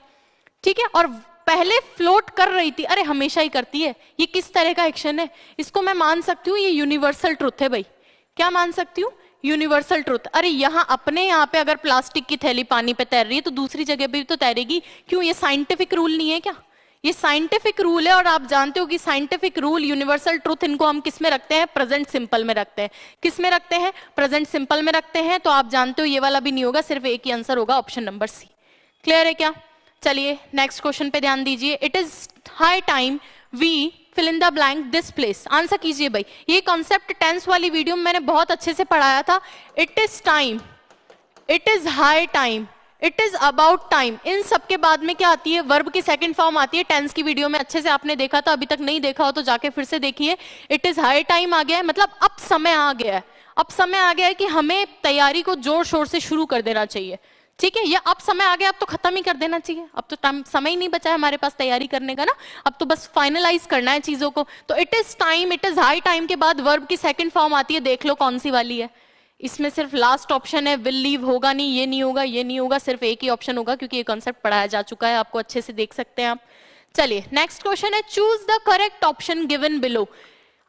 ठीक है। और पहले फ्लोट कर रही थी, अरे हमेशा ही करती है। ये किस तरह का एक्शन है? इसको मैं मान सकती हूँ ये यूनिवर्सल ट्रुथ है भाई। क्या मान सकती हूँ? Universal truth. अरे यहाँ अपने यहाँ पे अगर प्लास्टिक की थैली पानी पे तैर रही है तो दूसरी जगह भी तो तैरेगी। क्यों? ये साइंटिफिक रूल नहीं है क्या? ये साइंटिफिक रूल है। और आप जानते हो कि साइंटिफिक रूल, यूनिवर्सल ट्रुथ, इनको हम किस में रखते हैं? प्रेजेंट सिंपल में रखते हैं। किस में रखते हैं? प्रेजेंट सिंपल में रखते हैं। तो आप जानते हो ये वाला भी नहीं होगा, सिर्फ एक ही आंसर होगा, ऑप्शन नंबर सी। क्लियर है क्या? चलिए नेक्स्ट क्वेश्चन पे ध्यान दीजिए। It is high time we fill in the blank this place. Answer कीजिए भाई। ये कॉन्सेप्ट टेंस वाली वीडियो में मैंने बहुत अच्छे से पढ़ाया था। It is time, it is high time, it is about time, इन सब के बाद में क्या आती है? वर्ब की सेकंड फॉर्म आती है। टेंस की वीडियो में अच्छे से आपने देखा था, अभी तक नहीं देखा हो तो जाके फिर से देखिए। इट इज हाई टाइम आ गया है, मतलब अब समय आ गया है। अब समय आ गया है कि हमें तैयारी को जोर शोर से शुरू कर देना चाहिए। ठीक है, ये अब समय आ गया, अब तो खत्म ही कर देना चाहिए। अब तो टाइम, समय ही नहीं बचा है हमारे पास तैयारी करने का ना, अब तो बस फाइनलाइज करना है चीजों को। तो it is time, it is high time के बाद वर्ब की सेकंड फॉर्म आती है। देख लो कौन सी वाली है। इसमें सिर्फ लास्ट ऑप्शन है विल लीव, होगा नहीं, ये नहीं होगा, ये नहीं होगा, सिर्फ एक ही ऑप्शन होगा क्योंकि ये कॉन्सेप्ट पढ़ाया जा चुका है, आपको अच्छे से देख सकते हैं आप। चलिए नेक्स्ट क्वेश्चन है, choose the correct option given below.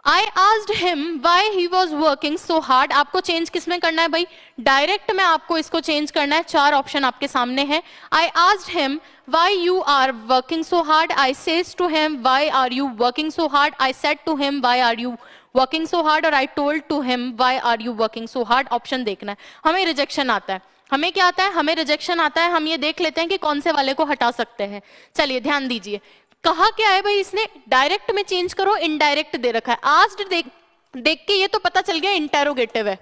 I asked him why he was working so hard। आपको चेंज किस में करना है भाई? डायरेक्ट में आपको इसको चेंज करना है। चार ऑप्शन आपके सामने हैं। I asked him why you are working so hard। I says to him why are you working so hard। I said to him why are you working so hard और I told to him why are you working so hard, option देखना है। हमें rejection आता है, हमें क्या आता है, हमें रिजेक्शन आता है। हम ये देख लेते हैं कि कौन से वाले को हटा सकते हैं। चलिए ध्यान दीजिए, कहा क्या है भाई इसने, डायरेक्ट में चेंज करो, इनडायरेक्ट दे रखा है। आस्क्ड देख के ये तो पता चल गया इंटेरोगेटिव है,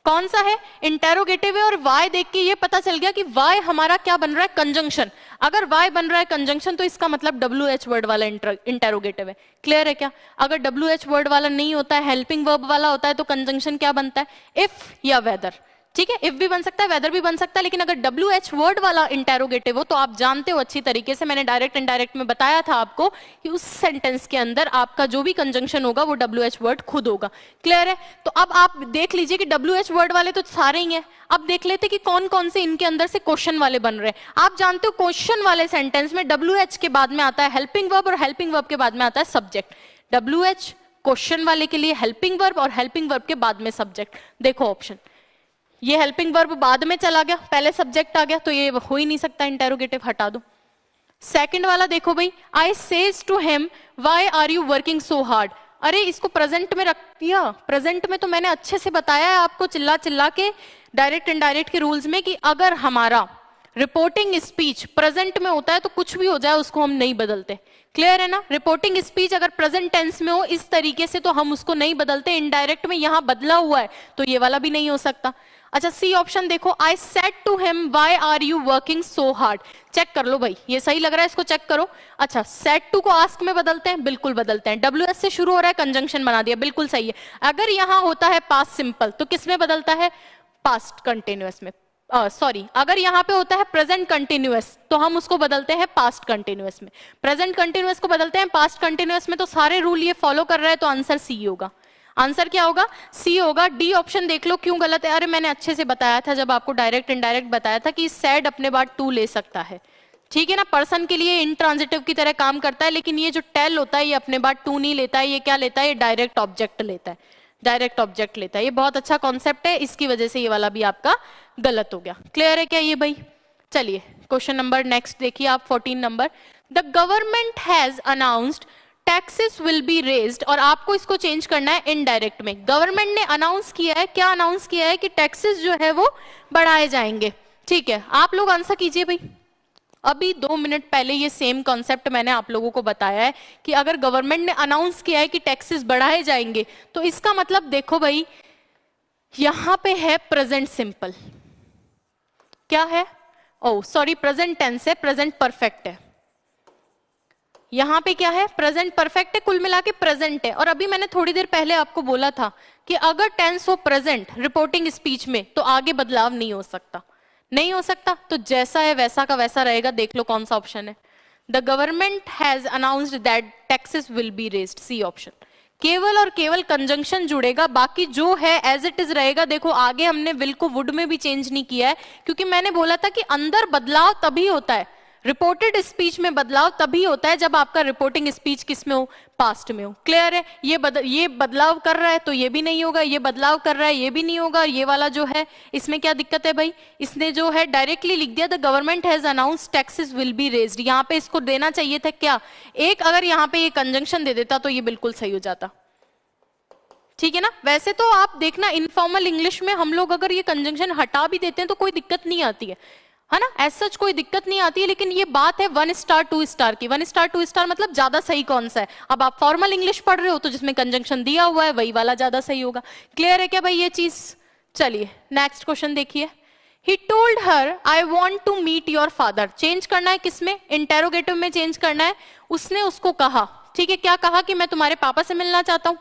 कौन सा है, इंटेरोगेटिव है। और वाई देख के ये पता चल गया कि वाई हमारा क्या बन रहा है, कंजंक्शन। अगर वाई बन रहा है कंजंक्शन तो इसका मतलब WH वर्ड वाला इंटेरोगेटिव है। क्लियर है क्या? अगर WH वर्ड वाला नहीं होता है, हेल्पिंग वर्ब वाला होता है, तो कंजंक्शन क्या बनता है, इफ या वेदर। ठीक है, इफ भी बन सकता है, वेदर भी बन सकता है, लेकिन अगर WH वर्ड वाला इंटेरोगेटिव हो तो आप जानते हो अच्छी तरीके से, मैंने डायरेक्ट इनडायरेक्ट में बताया था आपको कि उस सेंटेंस के अंदर आपका जो भी कंजंक्शन होगा वो WH वर्ड खुद होगा। क्लियर है? तो अब आप देख लीजिए कि WH वर्ड वाले तो सारे ही हैं। अब देख लेते कि कौन कौन से इनके अंदर से क्वेश्चन वाले बन रहे हैं। आप जानते हो क्वेश्चन वाले सेंटेंस में WH के बाद में आता है हेल्पिंग वर्ब और हेल्पिंग वर्ब के बाद में आता है सब्जेक्ट। WH क्वेश्चन वाले के लिए हेल्पिंग वर्ब और हेल्पिंग वर्ब के बाद में सब्जेक्ट। देखो ऑप्शन, ये हेल्पिंग वर्ब बाद में चला गया, पहले सब्जेक्ट आ गया, तो ये हो ही नहीं सकता, इंटेरोगेटिव हटा दो। सेकंड वाला देखो भाई, I says to him why are you working so hard. अरे इसको प्रेजेंट में रख दिया। प्रेजेंट में तो मैंने अच्छे से बताया है आपको चिल्ला चिल्ला के डायरेक्ट इनडायरेक्ट के रूल्स में कि अगर हमारा रिपोर्टिंग स्पीच प्रेजेंट में होता है तो कुछ भी हो जाए उसको हम नहीं बदलते। क्लियर है ना? रिपोर्टिंग स्पीच अगर प्रेजेंट टेंस में हो इस तरीके से तो हम उसको नहीं बदलते। इनडायरेक्ट में यहां बदला हुआ है तो ये वाला भी नहीं हो सकता। अच्छा सी ऑप्शन देखो, I said to him why are you working so hard. Check कर लो भाई, ये सही लग रहा है, इसको चेक करो। अच्छा सेड टू को आस्क में बदलते हैं, बिल्कुल बदलते हैं। WS से शुरू हो रहा है, कंजंक्शन बना दिया, बिल्कुल सही है। अगर यहां होता है पास्ट सिंपल तो किस में बदलता है, पास्ट कंटिन्यूअस में। सॉरी, अगर यहाँ पे होता है प्रेजेंट कंटिन्यूअस तो हम उसको बदलते हैं पास्ट कंटिन्यूअस में। प्रेजेंट कंटिन्यूअस को बदलते हैं पास्ट कंटिन्यूअस में, तो सारे रूल ये फॉलो कर रहे हैं, तो आंसर सी होगा। आंसर क्या होगा, सी होगा। डी ऑप्शन देख लो क्यों गलत है। अरे मैंने अच्छे से बताया था जब आपको डायरेक्ट इनडायरेक्ट बताया था कि सैड अपने बाद टू ले सकता है। ठीक है ना, पर्सन के लिए इंट्रांजिटिव की तरह काम करता है, लेकिन ये जो टेल होता है ये अपने बाद टू नहीं लेता है। ये क्या लेता है, ये डायरेक्ट ऑब्जेक्ट लेता है, डायरेक्ट ऑब्जेक्ट लेता है। ये बहुत अच्छा कॉन्सेप्ट है, इसकी वजह से ये वाला भी आपका गलत हो गया। क्लियर है क्या ये भाई? चलिए क्वेश्चन नंबर नेक्स्ट देखिए आप, 14 number. The government has announced taxes will be raised, और आपको इसको चेंज करना है इनडायरेक्ट में। गवर्नमेंट ने अनाउंस किया है, क्या अनाउंस किया है कि टैक्सेस जो है वो बढ़ाए जाएंगे। ठीक है, आप लोग आंसर कीजिए भाई। अभी 2 मिनट पहले ये सेम कॉन्सेप्ट मैंने आप लोगों को बताया है कि अगर गवर्नमेंट ने अनाउंस किया है कि टैक्सेस बढ़ाए जाएंगे तो इसका मतलब देखो भाई, यहां पे है प्रेजेंट सिंपल, क्या है, ओ सॉरी प्रेजेंट टेंस है, प्रेजेंट परफेक्ट है। यहां पे क्या है, प्रेजेंट परफेक्ट है, कुल मिला के प्रेजेंट है। और अभी मैंने थोड़ी देर पहले आपको बोला था कि अगर टेंस हो प्रेजेंट रिपोर्टिंग स्पीच में तो आगे बदलाव नहीं हो सकता, नहीं हो सकता, तो जैसा है वैसा का वैसा रहेगा। देख लो कौन सा ऑप्शन है, the government has announced that taxes will be raised, C option. केवल और केवल कंजंक्शन जुड़ेगा, बाकी जो है एज इट इज रहेगा। देखो आगे हमने विल को वुड में भी चेंज नहीं किया है, क्योंकि मैंने बोला था कि अंदर बदलाव तभी होता है, रिपोर्टेड स्पीच में बदलाव तभी होता है जब आपका रिपोर्टिंग स्पीच किस में हो, पास्ट में हो। क्लियर है? ये बदलाव कर रहा है तो ये भी नहीं होगा, ये बदलाव कर रहा है ये भी नहीं होगा। ये वाला जो है इसमें क्या दिक्कत है भाई, इसने जो है डायरेक्टली लिख दिया the government has announced taxes will be raised. यहाँ पे इसको देना चाहिए था क्या, एक, अगर यहाँ पे ये कंजंक्शन दे देता तो ये बिल्कुल सही हो जाता। ठीक है ना? वैसे तो आप देखना इनफॉर्मल इंग्लिश में हम लोग अगर ये कंजंक्शन हटा भी देते हैं तो कोई दिक्कत नहीं आती है ना, एज सच कोई दिक्कत नहीं आती है। लेकिन ये बात है 1 स्टार 2 स्टार की। 1 स्टार 2 स्टार मतलब ज्यादा सही कौन सा है। अब आप फॉर्मल इंग्लिश पढ़ रहे हो तो जिसमें कंजंक्शन दिया हुआ है वही वाला ज्यादा सही होगा। क्लियर है क्या भाई ये चीज? चलिए नेक्स्ट क्वेश्चन देखिए। He told her, I want to meet your father. Change करना है किसमें, इंटेरोगेटिव में चेंज करना है। उसने उसको कहा, ठीक है, क्या कहा कि मैं तुम्हारे पापा से मिलना चाहता हूं।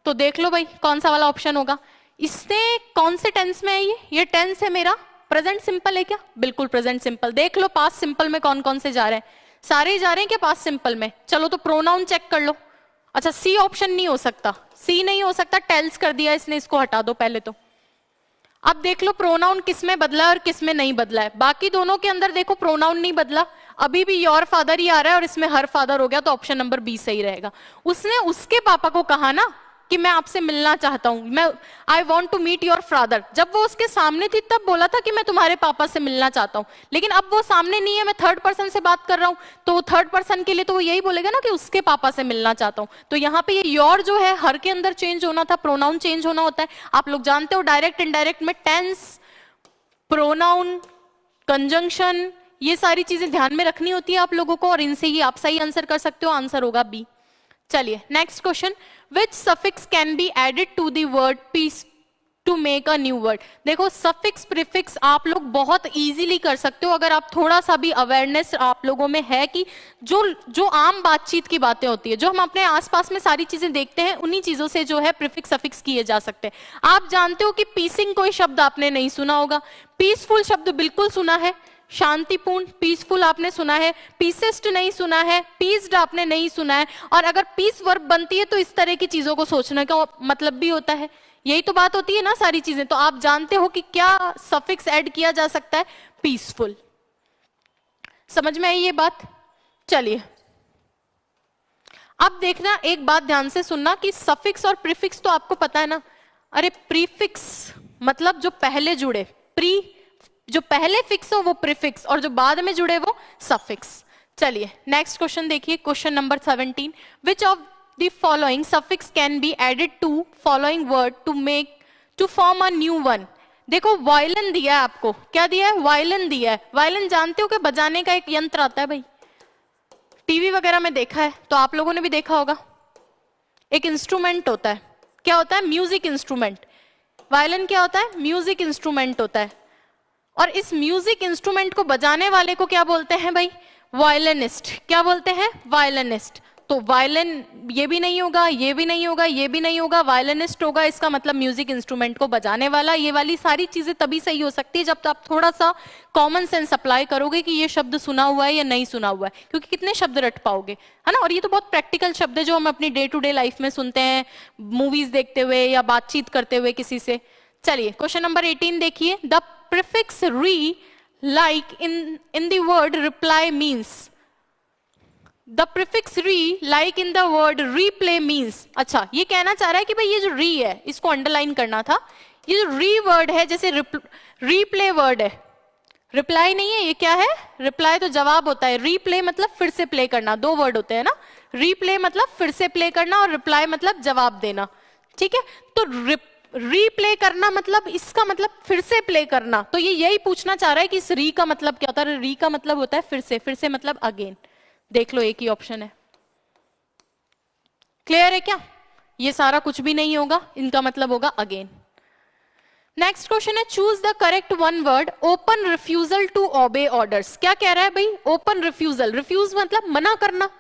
तो देख लो भाई कौन सा वाला ऑप्शन होगा। इसने कौन से टेंस में है, ये टेंस है मेरा प्रेजेंट सिंपल है क्या, बिल्कुल प्रेजेंट सिंपल। देख लो पास्ट सिंपल में कौन कौन से जा रहे हैं, सारे ही जा रहे हैं क्या पास्ट सिंपल में। चलो तो प्रोनाउन चेक कर लो। अच्छा सी ऑप्शन नहीं हो सकता, सी नहीं हो सकता, टेल्स कर दिया इसने, इसको हटा दो पहले तो। अब देख लो प्रोनाउन किस में बदला और किस में नहीं बदला है। बाकी दोनों के अंदर देखो प्रोनाउन नहीं बदला, अभी भी योर फादर ही आ रहा है और इसमें हर फादर हो गया, तो ऑप्शन नंबर बी सही रहेगा। उसने उसके पापा को कहा ना कि मैं आपसे मिलना चाहता हूं, मैं I want to meet your father, जब वो उसके सामने थी तब बोला था कि मैं तुम्हारे पापा से मिलना चाहता हूं, लेकिन अब वो सामने नहीं है, मैं थर्ड पर्सन से बात कर रहा हूं, तो थर्ड पर्सन के लिए तो वो यही बोलेगा ना कि उसके पापा से मिलना चाहता हूं। तो यहाँ पे ये योर जो है हर के अंदर चेंज होना था, प्रोनाउन चेंज होना होता है। आप लोग जानते हो डायरेक्ट इनडायरेक्ट में टेंस, प्रोनाउन, कंजंक्शन, ये सारी चीजें ध्यान में रखनी होती है आप लोगों को, और इनसे ही आप सही आंसर कर सकते हो। आंसर होगा बी। चलिए next question, which suffix can be added to the word peace to make a new word. देखो सफिक्स प्रीफिक्स आप लोग बहुत इजीली कर सकते हो अगर आप थोड़ा सा भी अवेयरनेस आप लोगों में है कि जो आम बातचीत की बातें होती है, जो हम अपने आसपास में सारी चीजें देखते हैं, उन्हीं चीजों से जो है प्रीफिक्स सफिक्स किए जा सकते हैं। आप जानते हो कि पीसिंग कोई शब्द आपने नहीं सुना होगा, पीसफुल शब्द बिल्कुल सुना है, शांतिपूर्ण पीसफुल आपने सुना है, पीसेस्ट नहीं सुना है, पीस्ड आपने नहीं सुना है। और अगर पीस वर्ब बनती है तो इस तरह की चीजों को सोचने का मतलब भी होता है, यही तो बात होती है ना सारी चीजें। तो आप जानते हो कि क्या सफिक्स ऐड किया जा सकता है, पीसफुल। समझ में आई ये बात? चलिए अब देखना, एक बात ध्यान से सुनना कि सफिक्स और प्रीफिक्स तो आपको पता है ना। अरे प्रीफिक्स मतलब जो पहले जुड़े, जो पहले फिक्स हो वो प्रीफिक्स, और जो बाद में जुड़े वो सफिक्स। चलिए नेक्स्ट क्वेश्चन देखिए, question number 17, which of the following suffix can be added to following word to form a new one. देखो वायलिन दिया है आपको, क्या दिया है, वायलिन दिया है। वायलिन जानते हो कि बजाने का एक यंत्र आता है भाई, टीवी वगैरह में देखा है तो आप लोगों ने भी देखा होगा, एक इंस्ट्रूमेंट होता है, क्या होता है, म्यूजिक इंस्ट्रूमेंट। वायलिन क्या होता है, म्यूजिक इंस्ट्रूमेंट होता है। और इस म्यूजिक इंस्ट्रूमेंट को बजाने वाले को क्या बोलते हैं भाई, वायलिनिस्ट। क्या बोलते हैं, वायलिनिस्ट। तो वायलिन ये भी नहीं होगा, ये भी नहीं होगा, ये भी नहीं होगा, वायलिनिस्ट होगा, इसका मतलब म्यूजिक इंस्ट्रूमेंट को बजाने वाला। ये वाली सारी चीजें तभी सही हो सकती है जब आप थोड़ा सा कॉमन सेंस अप्लाई करोगे कि ये शब्द सुना हुआ है या नहीं सुना हुआ है, क्योंकि कितने शब्द रट पाओगे, है ना। और ये तो बहुत प्रैक्टिकल शब्द है जो हम अपनी डे टू डे लाइफ में सुनते हैं, मूवीज देखते हुए या बातचीत करते हुए किसी से। चलिए क्वेश्चन नंबर 18 देखिए, the prefix re like in the word reply means। the prefix re like in the word replay means। अच्छा ये कहना चाह रहा है कि भाई ये जो re है इसको अंडरलाइन करना था, ये जो re वर्ड है जैसे replay वर्ड है, रिप्लाई नहीं है, ये क्या है, रिप्लाई तो जवाब होता है, replay मतलब फिर से प्ले करना, दो वर्ड होते हैं ना, replay मतलब फिर से प्ले करना और रिप्लाई मतलब जवाब देना, ठीक है। तो रीप्ले करना मतलब इसका मतलब फिर से प्ले करना, तो ये यही पूछना चाह रहा है कि इस री का मतलब क्या होता है। री का मतलब होता है फिर से मतलब अगेन। देख लो एक ही ऑप्शन है, क्लियर है क्या, ये सारा कुछ भी नहीं होगा, इनका मतलब होगा अगेन। नेक्स्ट क्वेश्चन है, choose the correct one word, open refusal to obey orders. क्या कह रहा है भाई, ओपन रिफ्यूजल, रिफ्यूज मतलब मना करना,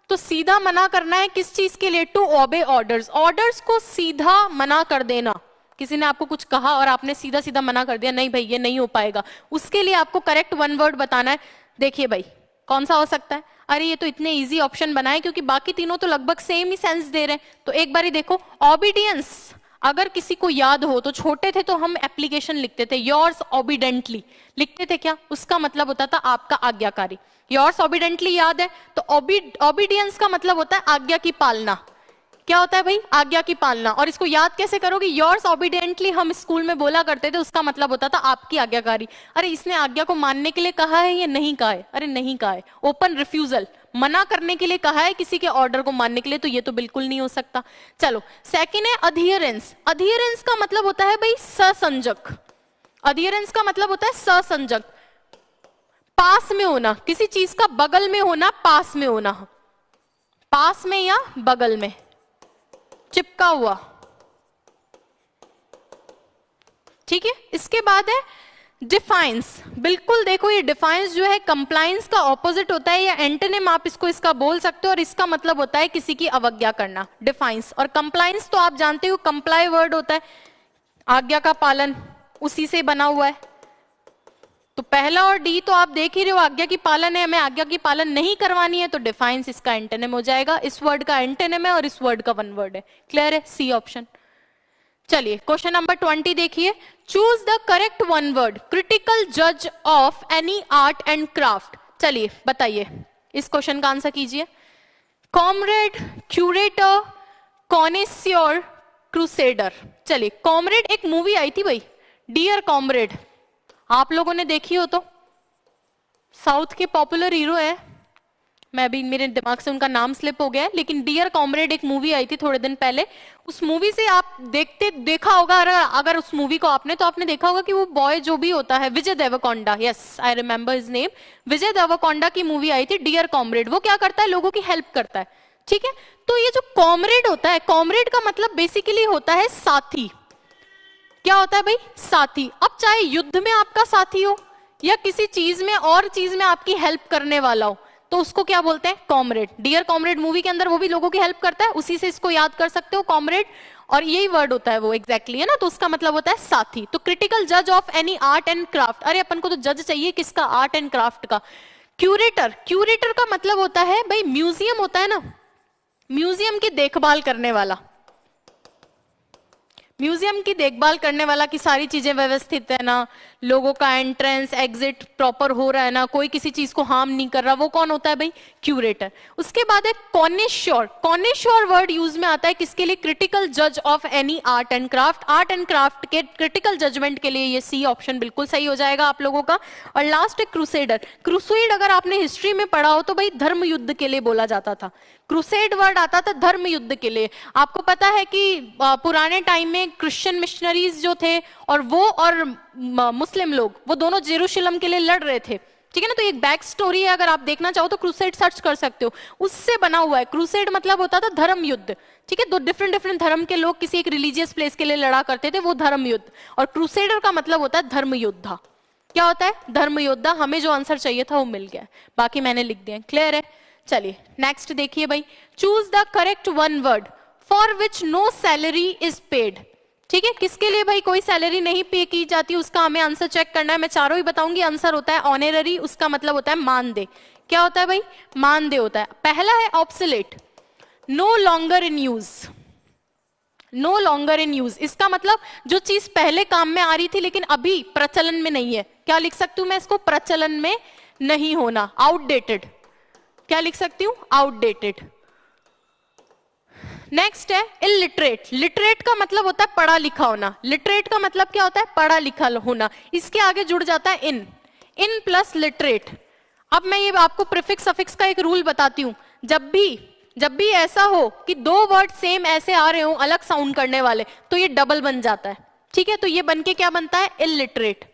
तो सीधा मना करना है किस चीज के लिए, टू ओबे ऑर्डर्स, ऑर्डर्स को सीधा मना कर देना। किसी ने आपको कुछ कहा और आपने सीधा सीधा मना कर दिया, नहीं भाई ये नहीं हो पाएगा, उसके लिए आपको करेक्ट वन वर्ड बताना है। देखिए भाई कौन सा हो सकता है, अरे ये तो इतने इजी ऑप्शन बनाए क्योंकि बाकी तीनों तो लगभग सेम ही सेंस दे रहे हैं। तो एक बार ही देखो, ऑबिडियंस अगर किसी को याद हो तो छोटे थे तो हम एप्लीकेशन लिखते थे, योर्स ऑबिडेंटली लिखते थे, क्या उसका मतलब होता था आपका आज्ञाकारी। योर्स ऑबिडेंटली याद है, तो ऑबिडियंस का मतलब होता है आज्ञा की पालना। क्या होता है भाई, आज्ञा की पालना। और इसको याद कैसे करोगे, योर्स ऑबिडेंटली हम स्कूल में बोला करते थे, उसका मतलब होता था आपकी आज्ञाकारी। अरे इसने आज्ञा को मानने के लिए कहा है या नहीं कहा है, अरे नहीं कहा है। ओपन रिफ्यूजल मना करने के लिए कहा है किसी के ऑर्डर को मानने के लिए, तो ये तो बिल्कुल नहीं हो सकता। चलो सेकंड है अधियरेंस। अधियरेंस का मतलब होता है भाई ससंजक, अधियरेंस का मतलब होता है ससंजक, पास में होना, किसी चीज का बगल में होना, पास में होना, पास में या बगल में, चिपका हुआ, ठीक है। इसके बाद है डिफाइंस। बिल्कुल देखो ये डिफाइंस जो है कंप्लायंस का ऑपोजिट होता है, या एंटोनिम आप इसको इसका बोल सकते हो, और इसका मतलब होता है किसी की अवज्ञा करना, डिफाइंस। और कंप्लायंस तो आप जानते हो कंप्लाई वर्ड होता है, आज्ञा का पालन, उसी से बना हुआ है। तो पहला और डी तो आप देख ही रहे हो, आज्ञा की पालन है, हमें आज्ञा की पालन नहीं करवानी है, तो डिफाइंस इसका एंटोनिम हो जाएगा। इस वर्ड का एंटोनिम है और इस वर्ड का वन वर्ड है, क्लियर है, सी ऑप्शन। चलिए क्वेश्चन नंबर 20 देखिए, choose the correct one word, critical जज of any art and craft. चलिए बताइए, इस क्वेश्चन का आंसर कीजिए। Comrade, curator, connoisseur, crusader. चलिए, कॉमरेड एक मूवी आई थी भाई, डियर कॉमरेड, आप लोगों ने देखी हो तो, साउथ के पॉपुलर हीरो है, मैं भी मेरे दिमाग से उनका नाम स्लिप हो गया है, लेकिन डियर कॉमरेड एक मूवी आई थी थोड़े दिन पहले। उस मूवी से आप देखा होगा, अगर उस मूवी को आपने, तो आपने देखा होगा कि वो बॉय जो भी होता है, Vijay Deverakonda, yes I remember his name, Vijay Deverakonda की मूवी आई थी डियर कॉमरेड। वो क्या करता है, लोगों की हेल्प करता है, ठीक है। तो ये जो कॉमरेड होता है, कॉमरेड का मतलब बेसिकली होता है साथी। क्या होता है भाई, साथी। अब चाहे युद्ध में आपका साथी हो या किसी चीज में और चीज में आपकी हेल्प करने वाला हो, तो उसको क्या बोलते हैं, कॉमरेड। डियर कॉमरेड मूवी के अंदर वो भी लोगों की हेल्प करता है, उसी से इसको याद कर सकते हो, कॉमरेड, और यही वर्ड होता है वो एग्जैक्टली, है ना। तो उसका मतलब होता है साथी। तो क्रिटिकल जज of any art and craft, अरे अपन को तो जज चाहिए किसका, आर्ट एंड क्राफ्ट का। क्यूरेटर, क्यूरेटर का मतलब होता है भाई, म्यूजियम होता है ना, म्यूजियम की देखभाल करने वाला, म्यूजियम की देखभाल करने वाला कि सारी चीजें व्यवस्थित है ना, लोगों का एंट्रेंस एग्जिट प्रॉपर हो रहा है ना, कोई किसी चीज को हार्म नहीं कर रहा, वो कौन होता है भाई, क्यूरेटर। उसके बाद है कॉनिश्योर। कॉनिश्योर वर्ड यूज में आता है किसके लिए, क्रिटिकल जज of any art and craft. Art and craft के क्रिटिकल जजमेंट के लिए ये सी ऑप्शन बिल्कुल सही हो जाएगा आप लोगों का। और लास्ट है क्रूसेडर। क्रूसेड अगर आपने हिस्ट्री में पढ़ा हो तो भाई धर्म युद्ध के लिए बोला जाता था, क्रूसेड वर्ड आता था धर्म युद्ध के लिए। आपको पता है कि पुराने टाइम में क्रिश्चियन मिशनरीज जो थे और वो और मुस्लिम लोग, वो दोनों जेरूशलम के लिए लड़ रहे थे, ठीक है ना। तो एक बैक स्टोरी है, अगर आप देखना चाहो तो क्रूसेड सर्च कर सकते हो, उससे बना हुआ है। क्रूसेड मतलब होता था धर्म युद्ध, ठीक है। दो डिफरेंट धर्म के लोग किसी एक रिलीजियस प्लेस के लिए लड़ा करते थे, वो धर्म युद्ध। और क्रूसेडर का मतलब होता है धर्म योद्धा। क्या होता है, धर्म योद्धा। हमें जो आंसर चाहिए था वो मिल गया, बाकी मैंने लिख दिया, क्लियर है। चलिए नेक्स्ट देखिए भाई, choose the correct one word for which no salary is paid. ठीक है, किसके लिए भाई कोई सैलरी नहीं पे की जाती, उसका हमें आंसर चेक करना है। मैं चारों ही बताऊंगी। आंसर होता है ऑनररी, उसका मतलब होता है मानदेय। क्या होता है भाई, मानदेय होता है। पहला है obsolete, no longer in use. No longer in use, इसका मतलब जो चीज पहले काम में आ रही थी लेकिन अभी प्रचलन में नहीं है। क्या लिख सकती हूं मैं इसको, प्रचलन में नहीं होना, आउटडेटेड। क्या लिख सकती हूं, आउटडेटेड। नेक्स्ट है इलिटरेट। लिटरेट का मतलब होता है पढ़ा लिखा होना। लिटरेट का मतलब क्या होता है, पढ़ा लिखा होना। इसके आगे जुड़ जाता है इन, इन प्लस लिटरेट। अब मैं ये आपको प्रीफिक्स सफिक्स का एक रूल बताती हूं। जब भी ऐसा हो कि दो वर्ड सेम ऐसे आ रहे हो अलग साउंड करने वाले, तो ये डबल बन जाता है, ठीक है। तो ये बनके क्या बनता है, इलिटरेट।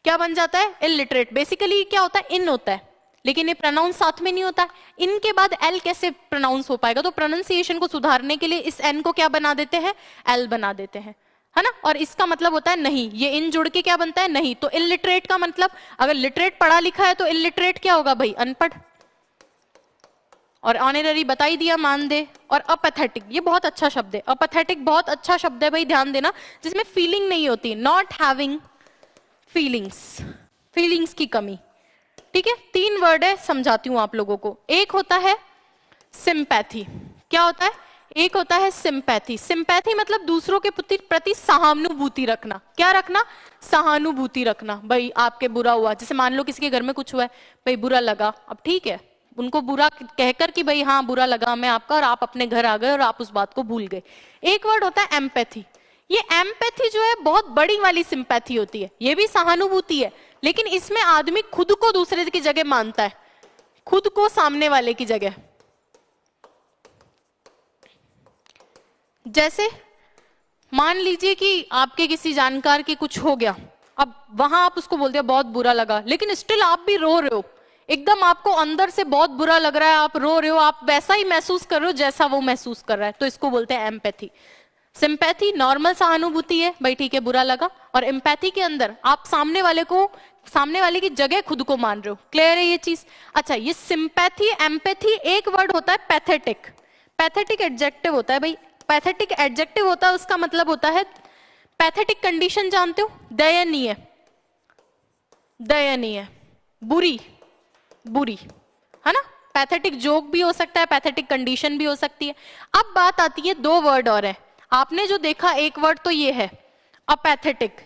क्या बन जाता है, इलिटरेट। बेसिकली क्या होता है, इन होता है, लेकिन ये प्रोनाउंस साथ में नहीं होता। इनके बाद एल कैसे प्रोनाउंस हो पाएगा, तो प्रोनाउंसिएशन को सुधारने के लिए इस एन को क्या बना देते हैं, एल बना देते हैं, है ना। और इसका मतलब होता है नहीं, ये इन जुड़ के क्या बनता है, नहीं। तो इलिटरेट का मतलब, अगर लिटरेट पढ़ा लिखा है तो इलिटरेट क्या होगा भाई, अनपढ़। और ऑनररी बता ही दिया, मानदेय। और अपैथेटिक, ये बहुत अच्छा शब्द है। अपैथेटिक बहुत अच्छा शब्द है भाई, ध्यान देना, जिसमें फीलिंग नहीं होती, नॉट हैविंग फीलिंग्स, फीलिंग्स की कमी, ठीक है। तीन वर्ड है, समझाती हूं आप लोगों को। एक होता है सिंपैथी। क्या होता है, एक होता है सिंपैथी। सिंपैथी मतलब दूसरों के प्रति सहानुभूति रखना। क्या रखना, सहानुभूति रखना। भाई आपके बुरा हुआ, जैसे मान लो किसी के घर में कुछ हुआ है, भाई बुरा लगा, अब ठीक है, उनको बुरा कहकर कि भाई हाँ बुरा लगा हमें आपका, और आप अपने घर आ गए और आप उस बात को भूल गए। एक वर्ड होता है एम्पैथी। ये एम्पैथी जो है बहुत बड़ी वाली सिंपैथी होती है, ये भी सहानुभूति है, लेकिन इसमें आदमी खुद को दूसरे की जगह मानता है, खुद को सामने वाले की जगह। जैसे मान लीजिए कि आपके किसी जानकार की कुछ हो गया, अब वहां आप उसको बोलते हो बहुत बुरा लगा, लेकिन स्टिल आप भी रो रहे हो, एकदम आपको अंदर से बहुत बुरा लग रहा है, आप रो रहे हो, आप वैसा ही महसूस कर रहे हो जैसा वो महसूस कर रहा है, तो इसको बोलते हैं एम्पैथी। सिंपैथी नॉर्मल सहानुभूति है, भाई ठीक है बुरा लगा, और एम्पैथी के अंदर आप सामने वाले की जगह खुद को मान रहे हो। क्लियर है ये चीज। अच्छा, ये सिंपैथी एम्पैथी, एक वर्ड होता है पैथेटिक। पैथेटिक एडजेक्टिव होता है भाई, पैथेटिक एडजेक्टिव होता है, उसका मतलब होता है पैथेटिक कंडीशन जानते हो, दयनीय, दयनीय, बुरी, बुरी, है ना। पैथेटिक जोक भी हो सकता है, पैथेटिक कंडीशन भी हो सकती है। अब बात आती है, दो वर्ड और है, आपने जो देखा एक वर्ड तो ये है अपैथेटिक।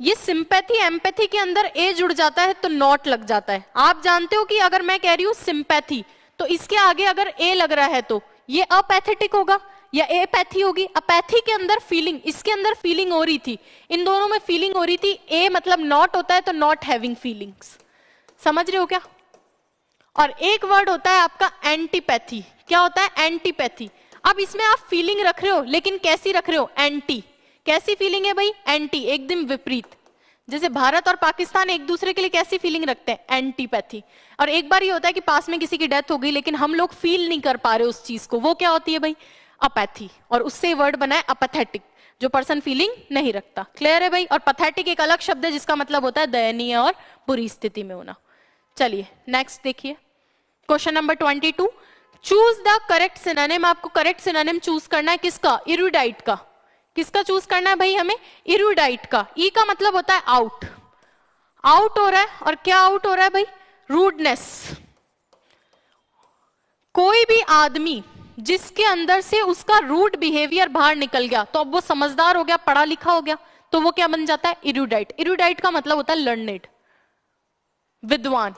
ये सिंपैथी एम्पैथी के अंदर ए जुड़ जाता है तो नॉट लग जाता है। आप जानते हो कि अगर मैं कह रही हूं सिंपैथी, तो इसके आगे अगर ए लग रहा है तो ये अपैथेटिक होगा, या एपैथी होगी? अपैथी के अंदर फीलिंग, इसके अंदर फीलिंग हो रही थी, इन दोनों में फीलिंग हो रही थी। ए मतलब नॉट होता है तो नॉट हैविंग फीलिंग्स, समझ रहे हो क्या? और एक वर्ड होता है आपका एंटीपैथी। क्या होता है? एंटीपैथी। अब इसमें आप फीलिंग रख रहे हो, लेकिन कैसी रख रहे हो? एंटी। कैसी फीलिंग है भाई? एंटी, एकदम विपरीत। जैसे भारत और पाकिस्तान एक दूसरे के लिए कैसी फीलिंग रखते हैं? एंटीपैथी। और एक बार ये होता है कि पास में किसी की डेथ हो गई, लेकिन हम लोग फील नहीं कर पा रहे उस चीज को, वो क्या होती है भाई? अपैथी। और उससे वर्ड बना है अपैथेटिक, जो पर्सन फीलिंग नहीं रखता। क्लियर है भाई? और पैथेटिक एक अलग शब्द है जिसका मतलब होता है दयनीय और बुरी स्थिति में होना। चलिए नेक्स्ट देखिए, question number 22, choose the correct synonym. आपको करेक्ट सिनोनिम चूज करना है किसका? इरुडाइट का। किसका चूज करना है भाई हमें? इरुडाइट का। ई का मतलब होता है आउट, आउट हो रहा है। और क्या आउट हो रहा है भाई? रूडनेस। कोई भी आदमी जिसके अंदर से उसका रूड बिहेवियर बाहर निकल गया, तो अब वो समझदार हो गया, पढ़ा लिखा हो गया, तो वो क्या बन जाता है? इरुडाइट। इरुडाइट का मतलब होता है लर्नेड, विद्वान।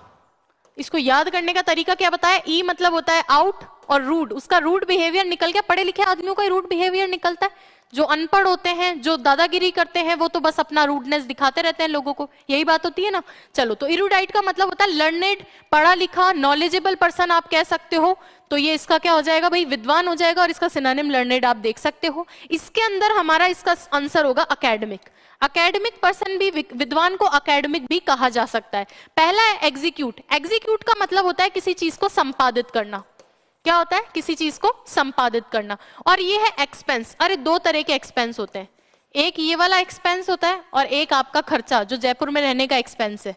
इसको याद करने का तरीका क्या बताया? ई मतलब होता है आउट, और रूड, उसका रूड बिहेवियर निकल गया। पढ़े लिखे आदमियों का रूड बिहेवियर निकलता है। जो अनपढ़ होते हैं, जो दादागिरी करते हैं, वो तो बस अपना रूडनेस दिखाते रहते हैं लोगों को, यही बात होती है ना। चलो, तो इरुडाइट का मतलब होता है लर्नेड, पढ़ा लिखा, नॉलेजेबल पर्सन आप कह सकते हो। तो ये इसका क्या हो जाएगा भाई? विद्वान हो जाएगा। और इसका सिनोनिम लर्नेड आप देख सकते हो। इसके अंदर हमारा इसका आंसर होगा अकेडमिक। अकेडमिक पर्सन भी, विद्वान को अकेडमिक भी कहा जा सकता है। पहला है एग्जीक्यूट। एग्जीक्यूट का मतलब होता है किसी चीज को संपादित करना। क्या होता है? किसी चीज को संपादित करना। और ये है एक्सपेंस। अरे दो तरह के एक्सपेंस होते हैं, एक ये वाला एक्सपेंस होता है और एक आपका खर्चा जो जयपुर में रहने का एक्सपेंस है।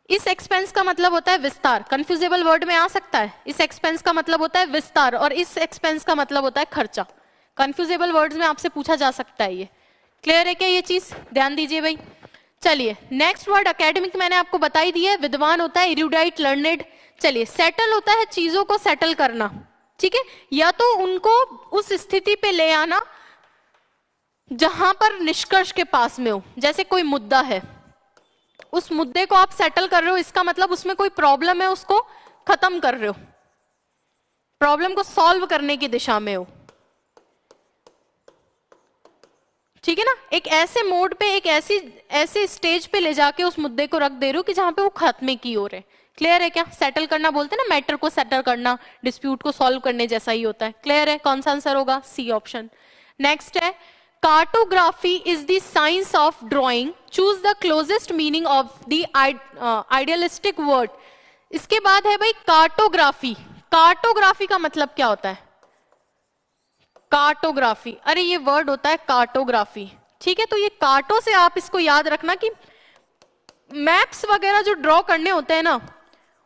इस एक्सपेंस का मतलब होता है विस्तार। कंफ्यूजेबल वर्ड में आ सकता है। इस एक्सपेंस का मतलब होता है विस्तार और इस एक्सपेंस का मतलब होता है खर्चा। कंफ्यूजेबल वर्ड्स में आपसे पूछा जा सकता है ये। क्लियर है क्या ये चीज? ध्यान दीजिए भाई। चलिए नेक्स्ट वर्ड एकेडमिक मैंने आपको बता ही दिया है। विद्वान होता है इरुडाइट, लर्नेड। चलिए सेटल होता है चीजों को सेटल करना, ठीक है, या तो उनको उस स्थिति पे ले आना जहां पर निष्कर्ष के पास में हो। जैसे कोई मुद्दा है, उस मुद्दे को आप सेटल कर रहे हो, इसका मतलब उसमें कोई प्रॉब्लम है, उसको खत्म कर रहे हो, प्रॉब्लम को सॉल्व करने की दिशा में हो, ठीक है ना। एक ऐसे मोड पे, एक ऐसी स्टेज पे ले जाके उस मुद्दे को रख दे रहे हो कि जहां पे वो खत्मे की ओर है। क्लियर है क्या? सेटल करना बोलते हैं ना, मैटर को सेटल करना, डिस्प्यूट को सॉल्व करने जैसा ही होता है। क्लियर है? कौन सा आंसर होगा? C option. नेक्स्ट है cartography is the science of drawing, choose the closest meaning of the idealistic word. इसके बाद है भाई कार्टोग्राफी। कार्टोग्राफी का मतलब क्या होता है? कार्टोग्राफी, अरे ये वर्ड होता है कार्टोग्राफी, ठीक है। तो ये कार्टो से आप इसको याद रखना कि मैप्स वगैरह जो ड्रॉ करने होते हैं ना,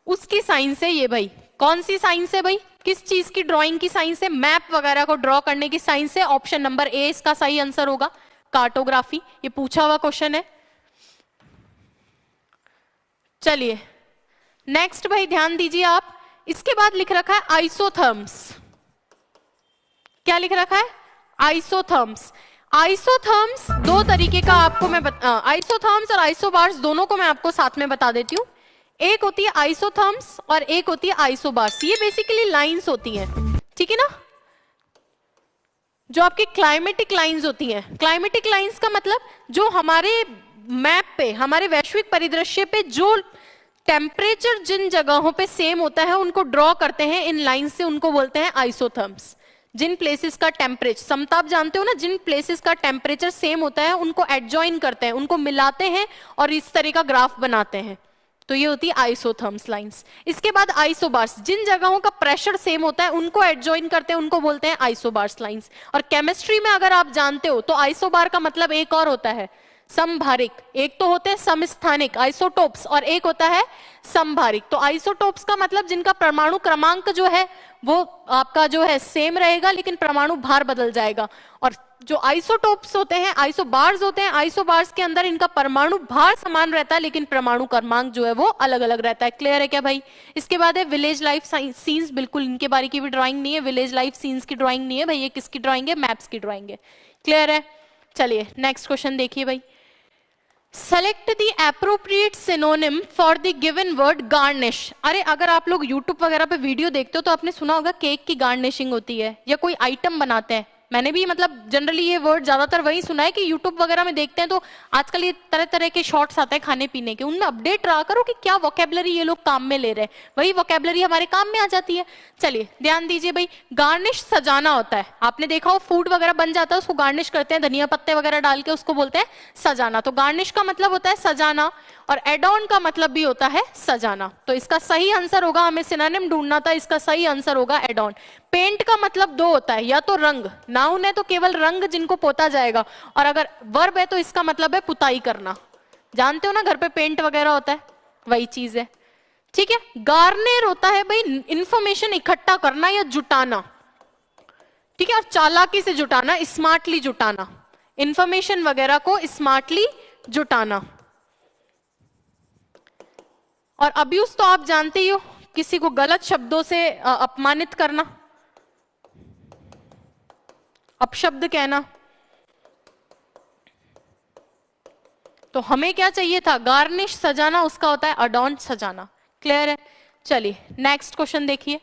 उसकी साइंस है ये भाई। कौन सी साइंस है भाई? किस चीज की ड्राइंग की साइंस है? मैप वगैरह को ड्रॉ करने की साइंस है। ऑप्शन नंबर ए इसका सही आंसर होगा, कार्टोग्राफी। ये पूछा हुआ क्वेश्चन है। चलिए नेक्स्ट भाई ध्यान दीजिए आप, इसके बाद लिख रखा है आइसोथर्म्स। क्या लिख रखा है? आइसोथर्म्स। आइसोथर्म्स दो तरीके का आपको मैं आइसोथर्म्स और आइसोबार्स दोनों को मैं आपको साथ में बता देती हूँ। एक होती है आइसोथर्म्स और एक होती है आइसोबार्स। ये बेसिकली लाइंस होती हैं, ठीक है ना, जो आपकी क्लाइमेटिक लाइंस होती हैं। क्लाइमेटिक लाइंस का मतलब जो हमारे मैप पे, हमारे वैश्विक परिदृश्य पे जो टेम्परेचर जिन जगहों पे सेम होता है उनको ड्रॉ करते हैं इन लाइंस से, उनको बोलते हैं आइसोथर्म्स। जिन प्लेसेस का टेम्परेचर, समताप जानते हो ना, जिन प्लेसेस का टेम्परेचर सेम होता है उनको एडजॉइन करते हैं, उनको मिलाते हैं और इस तरह का ग्राफ बनाते हैं। तो ये होती है आइसोथर्म्स लाइंस। इसके बाद आइसोबार्स, जिन जगहों का प्रेशर सेम होता है उनको एडजॉइन करते हैं, उनको बोलते हैं आइसोबार्स लाइंस। और केमिस्ट्री में अगर आप जानते हो तो आइसोबार का मतलब एक और होता है समभारिक। एक तो होते हैं समस्थानिक आइसोटोप्स और एक होता है समभारिक। तो आइसोटोप्स का मतलब जिनका परमाणु क्रमांक जो है वो आपका जो है सेम रहेगा, लेकिन परमाणु भार बदल जाएगा। और जो आइसोटोप्स होते हैं, आइसोबार्स होते हैं, आइसोबार्स के अंदर इनका परमाणु भार समान रहता है लेकिन परमाणु क्रमांक जो है वो अलग अलग रहता है। क्लियर है क्या भाई? इसके बाद है विलेज लाइफ सीन्स। बिल्कुल इनके बारे की भी ड्राइंग नहीं है, विलेज लाइफ सीन्स की ड्राइंग नहीं है भाई, ये किसकी ड्राइंग है? मैप्स की ड्राइंग है। क्लियर है? चलिए नेक्स्ट क्वेश्चन देखिए भाई। Select the appropriate synonym for the given word garnish. अरे अगर आप लोग यूट्यूब वगैरह पे वीडियो देखते हो तो आपने सुना होगा केक की गार्निशिंग होती है या कोई आइटम बनाते हैं। मैंने भी मतलब जनरली ये वर्ड ज्यादातर वही सुना है कि यूट्यूब वगैरह में देखते हैं तो आजकल ये तरह तरह के शॉर्ट्स आते हैं खाने पीने के, उनमें अपडेट रहा करो कि क्या वोकेबलरी ये लोग काम में ले रहे हैं, वही वोकेबलरी हमारे काम में आ जाती है। चलिए ध्यान दीजिए भाई, गार्निश सजाना होता है। आपने देखा हो फूड वगैरह बन जाता है उसको गार्निश करते हैं, धनिया पत्ते वगैरह डाल के उसको बोलते हैं सजाना। तो गार्निश का मतलब होता है सजाना और एडॉन का मतलब भी होता है सजाना। तो इसका सही आंसर होगा, हमें सिनोनिम ढूंढना था, इसका सही आंसर होगा एडॉन। पेंट का मतलब दो होता है, या तो रंग, नाउन है तो केवल रंग जिनको पोता जाएगा, और अगर वर्ब है तो इसका मतलब है पुताई करना। जानते हो ना घर पे पेंट वगैरह होता है, वही चीज है। ठीक है। गार्नेर होता है भाई इंफॉर्मेशन इकट्ठा करना या जुटाना। ठीक है। और चालाकी से जुटाना, स्मार्टली जुटाना, इंफॉर्मेशन वगैरह को स्मार्टली जुटाना। और अब्यूज तो आप जानते ही हो, किसी को गलत शब्दों से अपमानित करना, अपशब्द कहना। तो हमें क्या चाहिए था, गार्निश सजाना, उसका होता है अडॉन सजाना। क्लियर है। चलिए नेक्स्ट क्वेश्चन देखिए,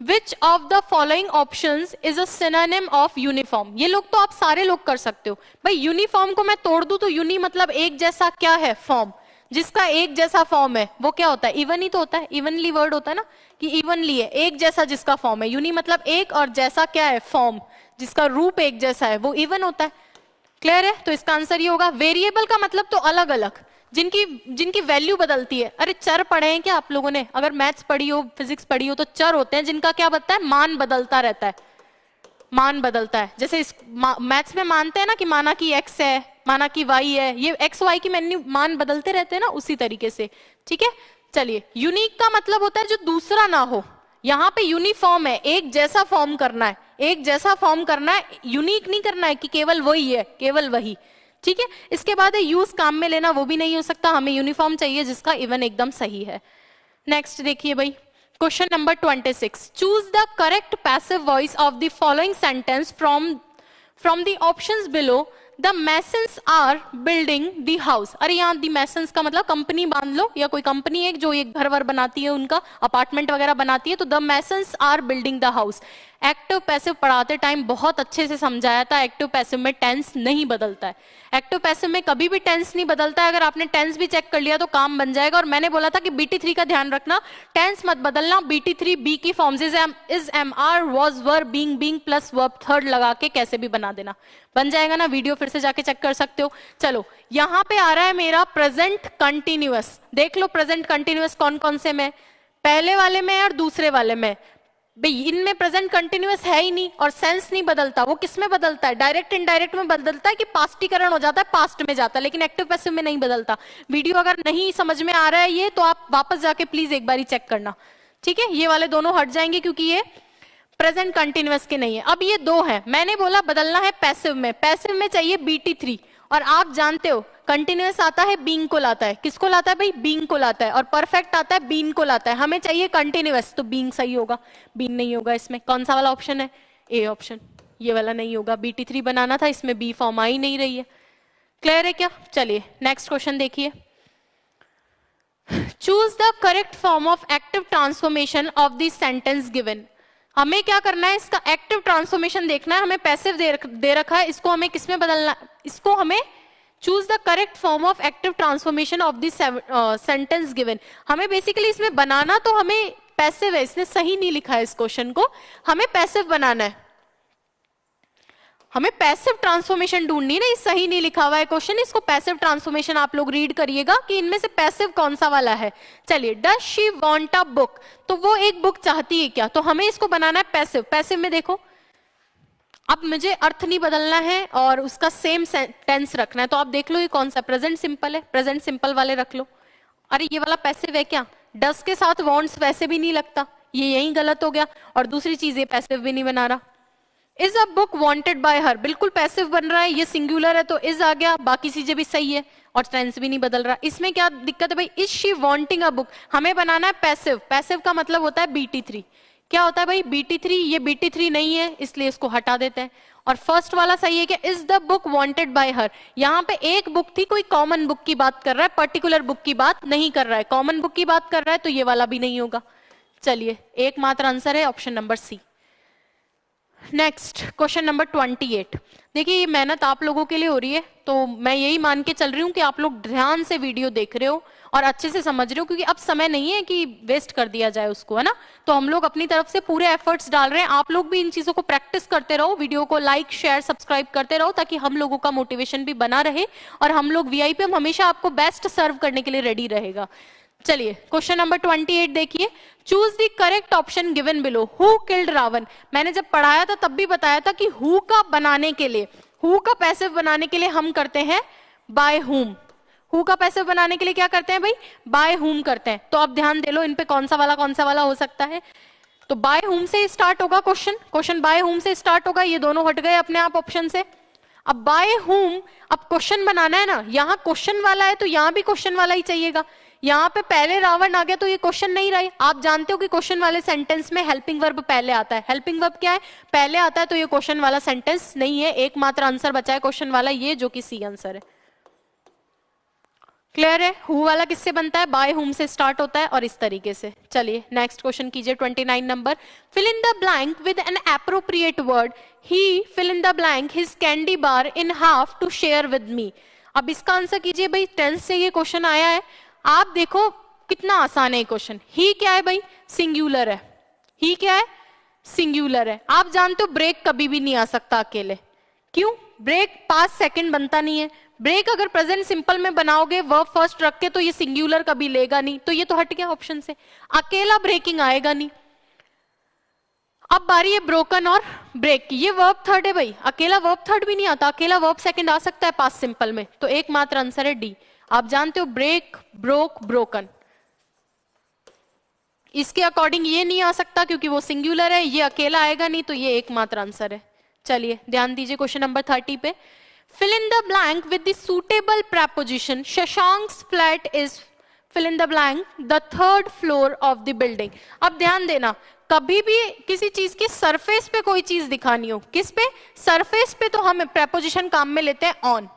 विच of the following options is a synonym of uniform. ये लोग तो आप सारे लोग कर सकते हो भाई। यूनिफॉर्म को मैं तोड़ दूं तो यूनि मतलब एक जैसा, क्या है, फॉर्म। जिसका एक जैसा फॉर्म है वो क्या होता है, इवन ही तो होता है। इवनली वर्ड होता है ना कि इवनली है, एक जैसा जिसका फॉर्म है। यूनि मतलब एक, और जैसा क्या है, फॉर्म, जिसका रूप एक जैसा है वो इवन होता है। क्लियर है। तो इसका आंसर ये होगा। वेरिएबल का मतलब तो अलग अलग, जिनकी वैल्यू बदलती है। अरे चर पढ़े हैं क्या आप लोगों ने, अगर मैथ्स पढ़ी हो, फिजिक्स पढ़ी हो, तो चर होते हैं जिनका क्या बनता है, मान बदलता रहता है, मान बदलता है। जैसे इस मैथ्स में मानते हैं ना कि माना कि x है, माना कि y है, ये x y की मान बदलते रहते हैं ना, उसी तरीके से। ठीक है। चलिए यूनिक का मतलब होता है जो दूसरा ना हो। यहाँ पे यूनिफॉर्म है, एक जैसा फॉर्म करना है, एक जैसा फॉर्म करना है, यूनिक नहीं करना है कि केवल वही है, केवल वही। ठीक है। इसके बाद है यूज काम में लेना, वो भी नहीं हो सकता, हमें यूनिफॉर्म चाहिए जिसका इवन एकदम सही है। नेक्स्ट देखिए भाई, question number 26, choose the correct passive voice of the following sentence from the options below. The masons are building the house. अरे यहाँ द मैसन्स का मतलब कंपनी बांध लो, या कोई कंपनी है जो ये घर वर बनाती है, उनका अपार्टमेंट वगैरह बनाती है, तो the masons are building the house. Active passive पढ़ाते टाइम बहुत अच्छे से समझाया था, एक्टिव पैसिव में टेंस नहीं बदलता है। एक्टिव पैसिव में कभी भी टेंस नहीं बदलता है। अगर आपने टेंस भी चेक कर लिया तो काम बन जाएगा। और मैंने बोला था कि BT3 का ध्यान रखना, टेंस मत बदलना। BT3 बी की forms is am are was were being plus verb third लगा के कैसे भी बना देना, बन जाएगा ना। वीडियो फिर से जाके चेक कर सकते हो। चलो यहाँ पे आ रहा है मेरा प्रेजेंट कंटिन्यूअस। देख लो प्रेजेंट कंटिन्यूअस कौन कौन से में, पहले वाले में और दूसरे वाले में। भाई इनमें प्रेजेंट कंटिन्यूअस है ही नहीं और सेंस नहीं बदलता। वो किस में बदलता है, डायरेक्ट इनडायरेक्ट में बदलता है कि पास्टीकरण हो जाता है, पास्ट में जाता है, लेकिन एक्टिव पैसिव में नहीं बदलता। वीडियो अगर नहीं समझ में आ रहा है ये, तो आप वापस जाके प्लीज एक बार चेक करना। ठीक है। ये वाले दोनों हट जाएंगे क्योंकि ये प्रेजेंट कंटिन्यूअस के नहीं है। अब ये दो है, मैंने बोला बदलना है पैसिव में। पैसिव में चाहिए BT3, और आप जानते हो कंटिन्यूअस आता है बीइंग को लाता है। किसको लाता है भाई, बीइंग को लाता है। और परफेक्ट आता है बीन को लाता है। हमें चाहिए कंटिन्यूअस, तो बीइंग सही होगा, बीन नहीं होगा। इसमें कौन सा वाला ऑप्शन है, ए ऑप्शन, ये वाला नहीं होगा। BT3 बनाना था, इसमें बी फॉर्म आ ही नहीं रही है। क्लियर है क्या। चलिए नेक्स्ट क्वेश्चन देखिए, choose the correct form of active transformation of the sentence given. हमें क्या करना है, इसका एक्टिव ट्रांसफॉर्मेशन देखना है। हमें पैसिव दे रखा है, इसको हमें किसमें बदलना, इसको हमें choose the correct form of active transformation of the sentence given. हमें बेसिकली इसमें बनाना तो हमें पैसिव है, इसने सही नहीं लिखा है इस क्वेश्चन को, हमें पैसिव बनाना है। हमें पैसिव ट्रांसफॉर्मेशन ढूंढनी नहीं, सही नहीं लिखा हुआ है क्वेश्चन, इसको पैसिव ट्रांसफॉर्मेशन आप लोग रीड करिएगा कि इनमें से पैसिव कौन सा वाला है। चलिए, does she want a book, तो वो एक बुक चाहती है क्या, तो हमें इसको बनाना है पैसिव। पैसिव में देखो, अब मुझे अर्थ नहीं बदलना है और उसका सेम टेंस रखना है, तो आप देख लो ये कौन सा, प्रेजेंट सिंपल है, प्रेजेंट सिंपल वाले रख लो। अरे ये वाला पैसिव है क्या, डस के साथ वांट्स वैसे भी नहीं लगता, ये यही गलत हो गया। और दूसरी चीज ये पैसिव भी नहीं बना रहा। Is a book wanted bye हर, बिल्कुल पैसिव बन रहा है, ये सिंगुलर है तो इज आ गया, बाकी चीजें भी सही है और टेंस भी नहीं बदल रहा। इसमें क्या दिक्कत है भाई, is she wanting a book, हमें बनाना है पैसिव। पैसिव का मतलब होता है BT3, क्या होता है भाई, BT3, ये BT3 नहीं है इसलिए इसको हटा देते हैं। और फर्स्ट वाला सही है कि is the book wanted bye हर, यहाँ पे एक बुक थी, कोई कॉमन बुक की बात कर रहा है, पर्टिकुलर बुक की बात नहीं कर रहा है, कॉमन बुक की बात कर रहा है, तो ये वाला भी नहीं होगा। चलिए एकमात्र आंसर है option number C. Next question number 28। देखिए ये मेहनत आप लोगों के लिए हो रही है, तो मैं यही मान के चल रही हूँ कि आप लोग ध्यान से वीडियो देख रहे हो और अच्छे से समझ रहे हो, क्योंकि अब समय नहीं है कि वेस्ट कर दिया जाए उसको, है ना। तो हम लोग अपनी तरफ से पूरे एफर्ट्स डाल रहे हैं, आप लोग भी इन चीजों को प्रैक्टिस करते रहो, वीडियो को लाइक शेयर सब्सक्राइब करते रहो, ताकि हम लोगों का मोटिवेशन भी बना रहे और हम लोग VIP हमेशा आपको बेस्ट सर्व करने के लिए रेडी रहेगा। चलिए क्वेश्चन नंबर 28 देखिए, choose the correct option given below. Who killed Ravana, मैंने जब पढ़ाया था तब भी बताया था कि हु का बनाने के लिए, हु का पैसिव बनाने के लिए हम करते हैं बाय हुम। हु का पैसिव बनाने के लिए क्या करते हैं भाई, बाय हुम करते हैं। तो अब ध्यान दे लो इन पे कौन सा वाला हो सकता है। तो बाय हुम से स्टार्ट होगा क्वेश्चन बाय हुम से स्टार्ट होगा, ये दोनों हट गए अपने आप ऑप्शन से। अब बाय हुम, अब क्वेश्चन बनाना है ना, यहाँ क्वेश्चन वाला है तो यहाँ भी क्वेश्चन वाला ही चाहिएगा। यहाँ पे पहले रावण आ गया तो ये क्वेश्चन नहीं रहे। आप जानते हो कि क्वेश्चन वाले सेंटेंस में हेल्पिंग वर्ब पहले आता है, हेल्पिंग वर्ब क्या है, पहले आता है, तो ये क्वेश्चन वाला सेंटेंस नहीं है। एकमात्र आंसर बचा है क्वेश्चन वाला, ये जो कि सी आंसर है। क्लियर है, हु वाला किससे बनता है, बाय हुम से स्टार्ट होता है और इस तरीके से। चलिए नेक्स्ट क्वेश्चन कीजिए 29 number. Fill in the blank with an appropriate word. He fill in the blank his candy bar in half to share with me. अब इसका आंसर कीजिए भाई, टेंस से ये क्वेश्चन आया है। आप देखो कितना आसान है ये क्वेश्चन। ही क्या है भाई, सिंगुलर है। ही क्या है, सिंगुलर है। आप जानते हो ब्रेक कभी भी नहीं आ सकता अकेले, क्यों, ब्रेक पास्ट सेकंड बनता नहीं है। ब्रेक अगर प्रेजेंट सिंपल में बनाओगे वर्ब फर्स्ट रख के, तो ये सिंगुलर कभी लेगा नहीं, तो ये तो हट गया ऑप्शन से, अकेला ब्रेकिंग आएगा नहीं। अब बारी है ब्रोकन और ब्रेक की। ये वर्ब थर्ड है भाई, अकेला वर्ब थर्ड भी नहीं आता, अकेला वर्ब सेकंड आ सकता है पास्ट सिंपल में, तो एकमात्र आंसर है डी। आप जानते हो ब्रेक, ब्रोक, ब्रोकन, इसके अकॉर्डिंग ये नहीं आ सकता क्योंकि वो सिंगुलर है, ये अकेला आएगा नहीं, तो ये एकमात्र आंसर है। चलिए ध्यान दीजिए क्वेश्चन नंबर 30 पे। Fill in the blank with the suitable preposition Shashank's flat is fill in the blank the third floor of the building. अब ध्यान देना, कभी भी किसी चीज की सरफेस पे कोई चीज दिखानी हो, किस पे, सरफेस पे, तो हम प्रपोजिशन काम में लेते हैं ऑन।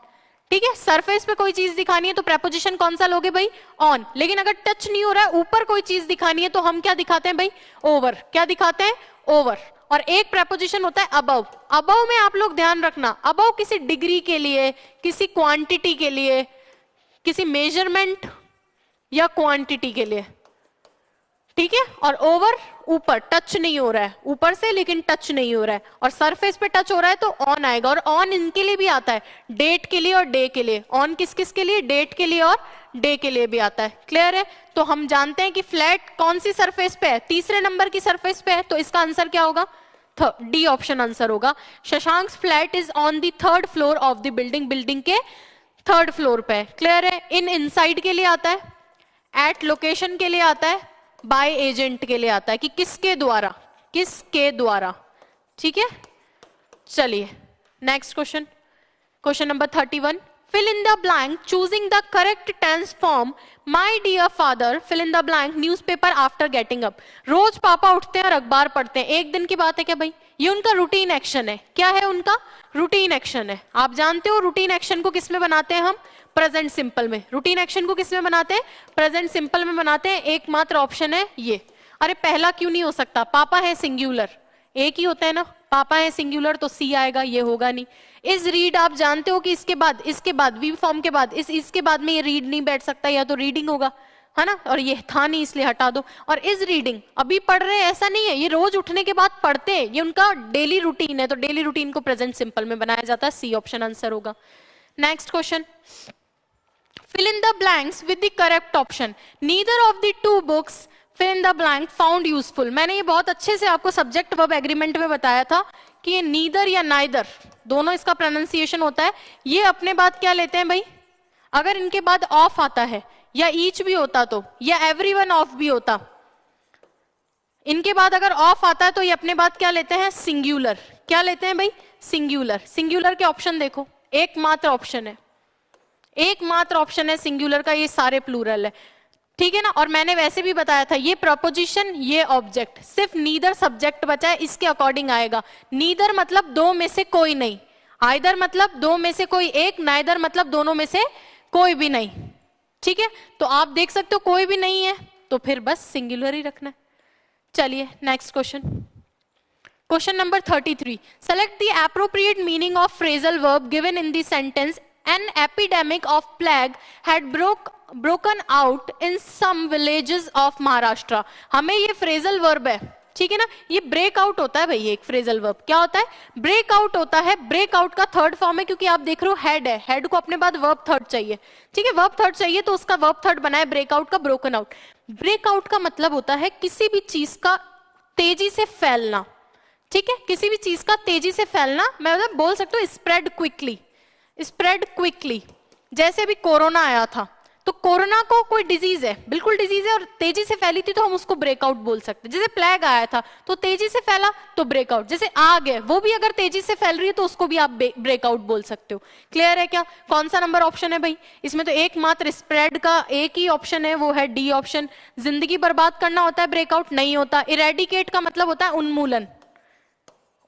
ठीक है, सरफेस पे कोई चीज दिखानी है तो प्रपोजिशन कौन सा लोगे भाई, ऑन। लेकिन अगर टच नहीं हो रहा है, ऊपर कोई चीज दिखानी है, तो हम क्या दिखाते हैं भाई, ओवर। क्या दिखाते हैं, ओवर। और एक प्रपोजिशन होता है अबव। अबव में आप लोग ध्यान रखना, अबव किसी डिग्री के लिए, किसी क्वांटिटी के लिए, किसी मेजरमेंट या क्वांटिटी के लिए, ठीक है। और ओवर ऊपर, टच नहीं हो रहा है ऊपर से, लेकिन टच नहीं हो रहा है, और सरफेस पे टच हो रहा है तो ऑन आएगा। और ऑन इनके लिए भी आता है, डेट के लिए और डे के लिए। ऑन किस किस के लिए, डेट के लिए और डे के लिए भी आता है। क्लियर है, तो हम जानते हैं कि फ्लैट कौन सी सरफेस पे है, तीसरे नंबर की सरफेस पे है, तो इसका आंसर क्या होगा, डी ऑप्शन आंसर होगा। Shashank flat is on the third floor of the building, building के थर्ड फ्लोर पे। क्लियर है, इन इनसाइड के लिए आता है, एट लोकेशन के लिए आता है, बाय एजेंट के लिए आता है कि किसके द्वारा, किसके द्वारा। ठीक है, चलिए next question, question number 31। Fill in the blank choosing the correct tense form. My dear father fill in the blank newspaper after getting up. रोज पापा उठते हैं और अखबार पढ़ते हैं, एक दिन की बात है क्या भाई, ये उनका रूटीन एक्शन है। क्या है उनका, रूटीन एक्शन है। आप जानते हो रूटीन एक्शन को किस में बनाते हैं हम, प्रेजेंट सिंपल में। रूटीन एक्शन को किस में बनाते हैं, प्रेजेंट सिंपल में बनाते हैं। एकमात्र ऑप्शन है ये। अरे पहला क्यों नहीं हो सकता, पापा है सिंगुलर, एक ही होता है ना, पापा है सिंगुलर, तो सी आएगा, ये होगा नहीं। इस रीड आप जानते हो कि इसके बाद वी फॉर्म के बाद इसके बाद में ये रीड नहीं बैठ सकता, या तो रीडिंग होगा, है ना, और ये था नहीं इसलिए हटा दो। और इज रीडिंग अभी पढ़ रहे हैं ऐसा नहीं है, ये रोज उठने के बाद पढ़ते हैं, ये उनका डेली रूटीन है, तो डेली रूटीन को प्रेजेंट सिंपल में बनाया जाता है, सी ऑप्शन आंसर होगा। Next question, fill in the blanks with the correct option. Neither of the two books fill in the blank found useful. मैंने ये बहुत अच्छे से आपको सब्जेक्ट वर्ब एग्रीमेंट में बताया था कि ये नीदर या नाइदर दोनों इसका प्रोनाउंसिएशन होता है। ये अपने बाद क्या लेते हैं भाई, अगर इनके बाद ऑफ आता है या ईच भी होता तो, या एवरीवन ऑफ भी होता, इनके बाद अगर ऑफ आता है तो ये अपने बाद क्या लेते हैं, सिंगुलर। क्या लेते हैं भाई, सिंगुलर। सिंगुलर के ऑप्शन देखो, एकमात्र ऑप्शन है, एकमात्र ऑप्शन है सिंगुलर का, ये सारे प्लूरल है। ठीक है ना। और मैंने वैसे भी बताया था ये प्रपोजिशन ये ऑब्जेक्ट, सिर्फ नीदर सब्जेक्ट बचा है, इसके अकॉर्डिंग आएगा। नीदर मतलब दो में से कोई नहीं, आइदर मतलब दो में से कोई एक, नाइदर मतलब दोनों में से कोई भी नहीं। ठीक है, तो आप देख सकते हो कोई भी नहीं है तो फिर बस सिंगुलर ही रखना है। चलिए next question, question number 33, select the appropriate meaning of phrasal verb given in the sentence an epidemic of plague had broken out in some villages of Maharashtra. हमें ये फ्रेजल वर्ब है, ठीक है ना, ये ब्रेक आउट होता है भाई, ये एक फ्रेजल वर्ब क्या होता है, ब्रेक आउट होता है। ब्रेक आउट का थर्ड फॉर्म है, क्योंकि आप देख रहे हो हेड है, हेड को अपने बाद वर्ब थर्ड चाहिए, ठीक है, वर्ब थर्ड चाहिए तो उसका वर्ब थर्ड बना है ब्रेकआउट का, ब्रोकन आउट। ब्रेकआउट का मतलब होता है किसी भी चीज का तेजी से फैलना, ठीक है, किसी भी चीज का तेजी से फैलना, मैं मतलब बोल सकता हूँ स्प्रेड क्विकली, स्प्रेड क्विकली। जैसे अभी कोरोना आया था, तो कोरोना को कोई डिजीज है, बिल्कुल डिजीज है और तेजी से फैली थी तो हम उसको ब्रेकआउट बोल सकते हैं। जैसे प्लेग आया था तो तेजी से फैला तो ब्रेकआउट, जैसे आग है वो भी अगर तेजी से फैल रही है तो उसको भी आप ब्रेकआउट बोल सकते हो। क्लियर है क्या? कौन सा नंबर ऑप्शन है भाई? इसमें तो एकमात्र स्प्रेड का एक ही ऑप्शन है, वो है डी ऑप्शन। जिंदगी बर्बाद करना होता है ब्रेकआउट? नहीं होता। इरेडिकेट का मतलब होता है उन्मूलन,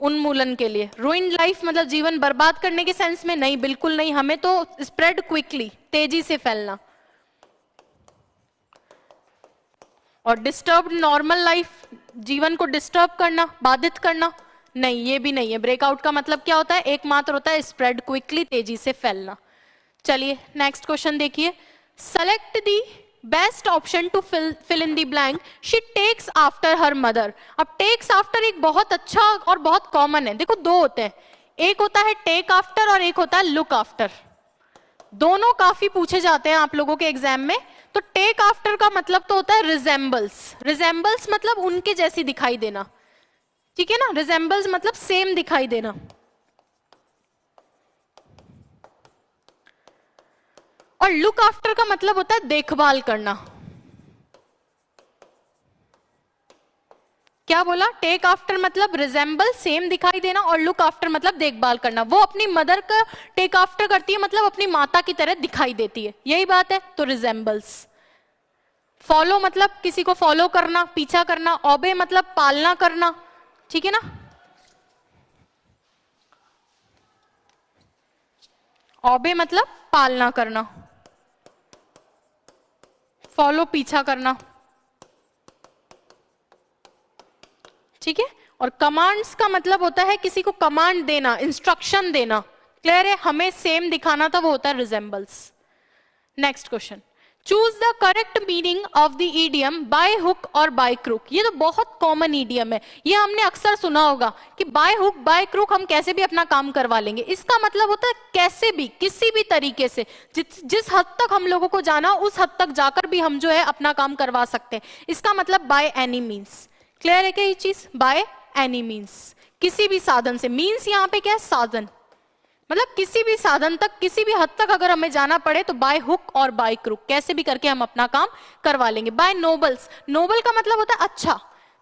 उन्मूलन के लिए। रूइंड लाइफ मतलब जीवन बर्बाद करने के सेंस में नहीं, बिल्कुल नहीं, हमें तो स्प्रेड क्विकली, तेजी से फैलना। और डिस्टर्ब नॉर्मल लाइफ, जीवन को डिस्टर्ब करना, बाधित करना, नहीं, ये भी नहीं है। ब्रेकआउट का मतलब क्या होता है? एकमात्र होता है स्प्रेड क्विकली, तेजी से फैलना। चलिए नेक्स्ट क्वेश्चन देखिए, select the best option to fill in the blank, she takes after her mother. अब टेक्स आफ्टर एक बहुत अच्छा और बहुत कॉमन है। देखो दो होते हैं, एक होता है टेक आफ्टर और एक होता है लुक आफ्टर। दोनों काफी पूछे जाते हैं आप लोगों के एग्जाम में। तो टेक आफ्टर का मतलब तो होता है रिजेंबल्स, रिजेंबल्स मतलब उनके जैसी दिखाई देना, ठीक है ना, रिजेंबल्स मतलब सेम दिखाई देना। और लुक आफ्टर का मतलब होता है देखभाल करना। क्या बोला? टेक आफ्टर मतलब रिजेंबल, सेम दिखाई देना, और लुक आफ्टर मतलब देखभाल करना। वो अपनी मदर का टेक आफ्टर करती है, मतलब अपनी माता की तरह दिखाई देती है, यही बात है। तो रिजेंबल्स। फॉलो मतलब किसी को फॉलो करना, पीछा करना। ओबे मतलब पालना करना, ठीक है ना। ओबे मतलब पालना करना, फॉलो पीछा करना, ठीक है। और कमांड्स का मतलब होता है किसी को कमांड देना, इंस्ट्रक्शन देना। क्लियर है? हमें सेम दिखाना था, वो होता है resembles. Next question, choose the correct meaning of the idiom by hook और बाय क्रूक। ये तो बहुत कॉमन ईडियम है, ये हमने अक्सर सुना होगा कि बाय हुक बाय क्रूक हम कैसे भी अपना काम करवा लेंगे। इसका मतलब होता है कैसे भी, किसी भी तरीके से, जिस हद तक हम लोगों को जाना उस हद तक जाकर भी हम जो है अपना काम करवा सकते हैं। इसका मतलब बाय एनी मीन्स। क्लियर है क्या ये चीज? बाय एनी मीन्स, किसी भी साधन से। मीन्स यहाँ पे क्या है? साधन, मतलब किसी भी साधन तक, किसी भी हद तक अगर हमें जाना पड़े तो बाय हुक और बाय क्रूक कैसे भी करके हम अपना काम करवा लेंगे। बाय नोबल्स, नोबल का मतलब होता है अच्छा,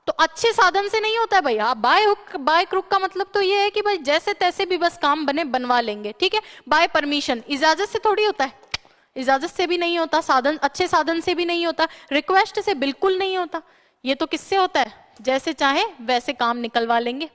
तो अच्छे साधन से नहीं होता है भैया। बाय हुक बाय क्रूक का मतलब तो ये है कि भाई जैसे तैसे भी बस काम बने बनवा लेंगे, ठीक है। बाय परमिशन, इजाजत से थोड़ी होता है, इजाजत से भी नहीं होता, साधन अच्छे साधन से भी नहीं होता, रिक्वेस्ट से बिल्कुल नहीं होता। ये तो किससे होता है? जैसे चाहे वैसे काम निकलवा लेंगे,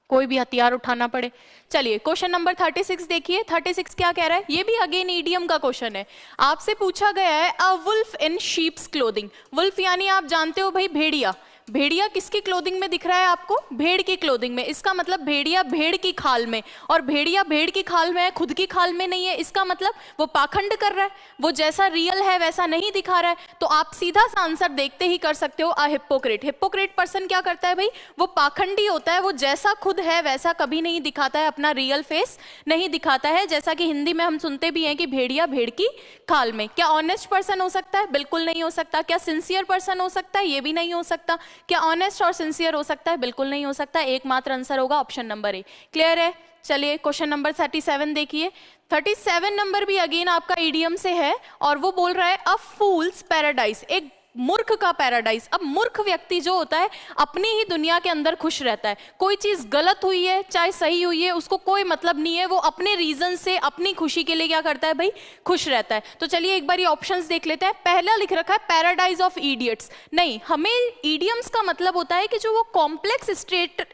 कोई भी हथियार उठाना पड़े। चलिए क्वेश्चन नंबर 36 देखिए। 36 क्या कह रहा है? ये भी अगेन ईडियम का क्वेश्चन है। आपसे पूछा गया है a wolf in sheep's clothing. Wolf यानी आप जानते हो भाई भेड़िया। भेड़िया किसकी क्लोथिंग में दिख रहा है आपको? भेड़ की क्लोथिंग में। इसका मतलब भेड़िया भेड़ की खाल में, और भेड़िया भेड़ की खाल में है, खुद की खाल में नहीं है। इसका मतलब वो पाखंड कर रहा है, वो जैसा रियल है वैसा नहीं दिखा रहा है। तो आप सीधा सा आंसर देखते ही कर सकते हो, अ हिपोक्रेट। हिपोक्रेट पर्सन क्या करता है भाई? वो पाखंडी होता है, वो जैसा खुद है वैसा कभी नहीं दिखाता है, अपना रियल फेस नहीं दिखाता है। जैसा कि हिंदी में हम सुनते भी हैं कि भेड़िया भेड़ की खाल में। क्या ऑनेस्ट पर्सन हो सकता है? बिल्कुल नहीं हो सकता। क्या सिंसियर पर्सन हो सकता है? ये भी नहीं हो सकता। क्या ऑनेस्ट और सिंसियर हो सकता है? बिल्कुल नहीं हो सकता। एकमात्र आंसर होगा ऑप्शन नंबर ए। क्लियर है? चलिए क्वेश्चन नंबर 37 देखिए। 37 नंबर भी अगेन आपका ईडियम से है, और वो बोल रहा है अ फूल्स पैराडाइज। एक मूर्ख का पैराडाइज। अब मूर्ख व्यक्ति जो होता है अपनी ही दुनिया के अंदर खुश रहता है, कोई चीज गलत हुई है चाहे सही हुई है उसको कोई मतलब नहीं है, वो अपने रीजन से अपनी खुशी के लिए क्या करता है भाई, खुश रहता है। तो चलिए एक बार ये ऑप्शंस देख लेते हैं। पहला लिख रखा है पैराडाइज ऑफ इडियट्स, नहीं, हमें इडियम्स का मतलब होता है कि जो वो कॉम्प्लेक्स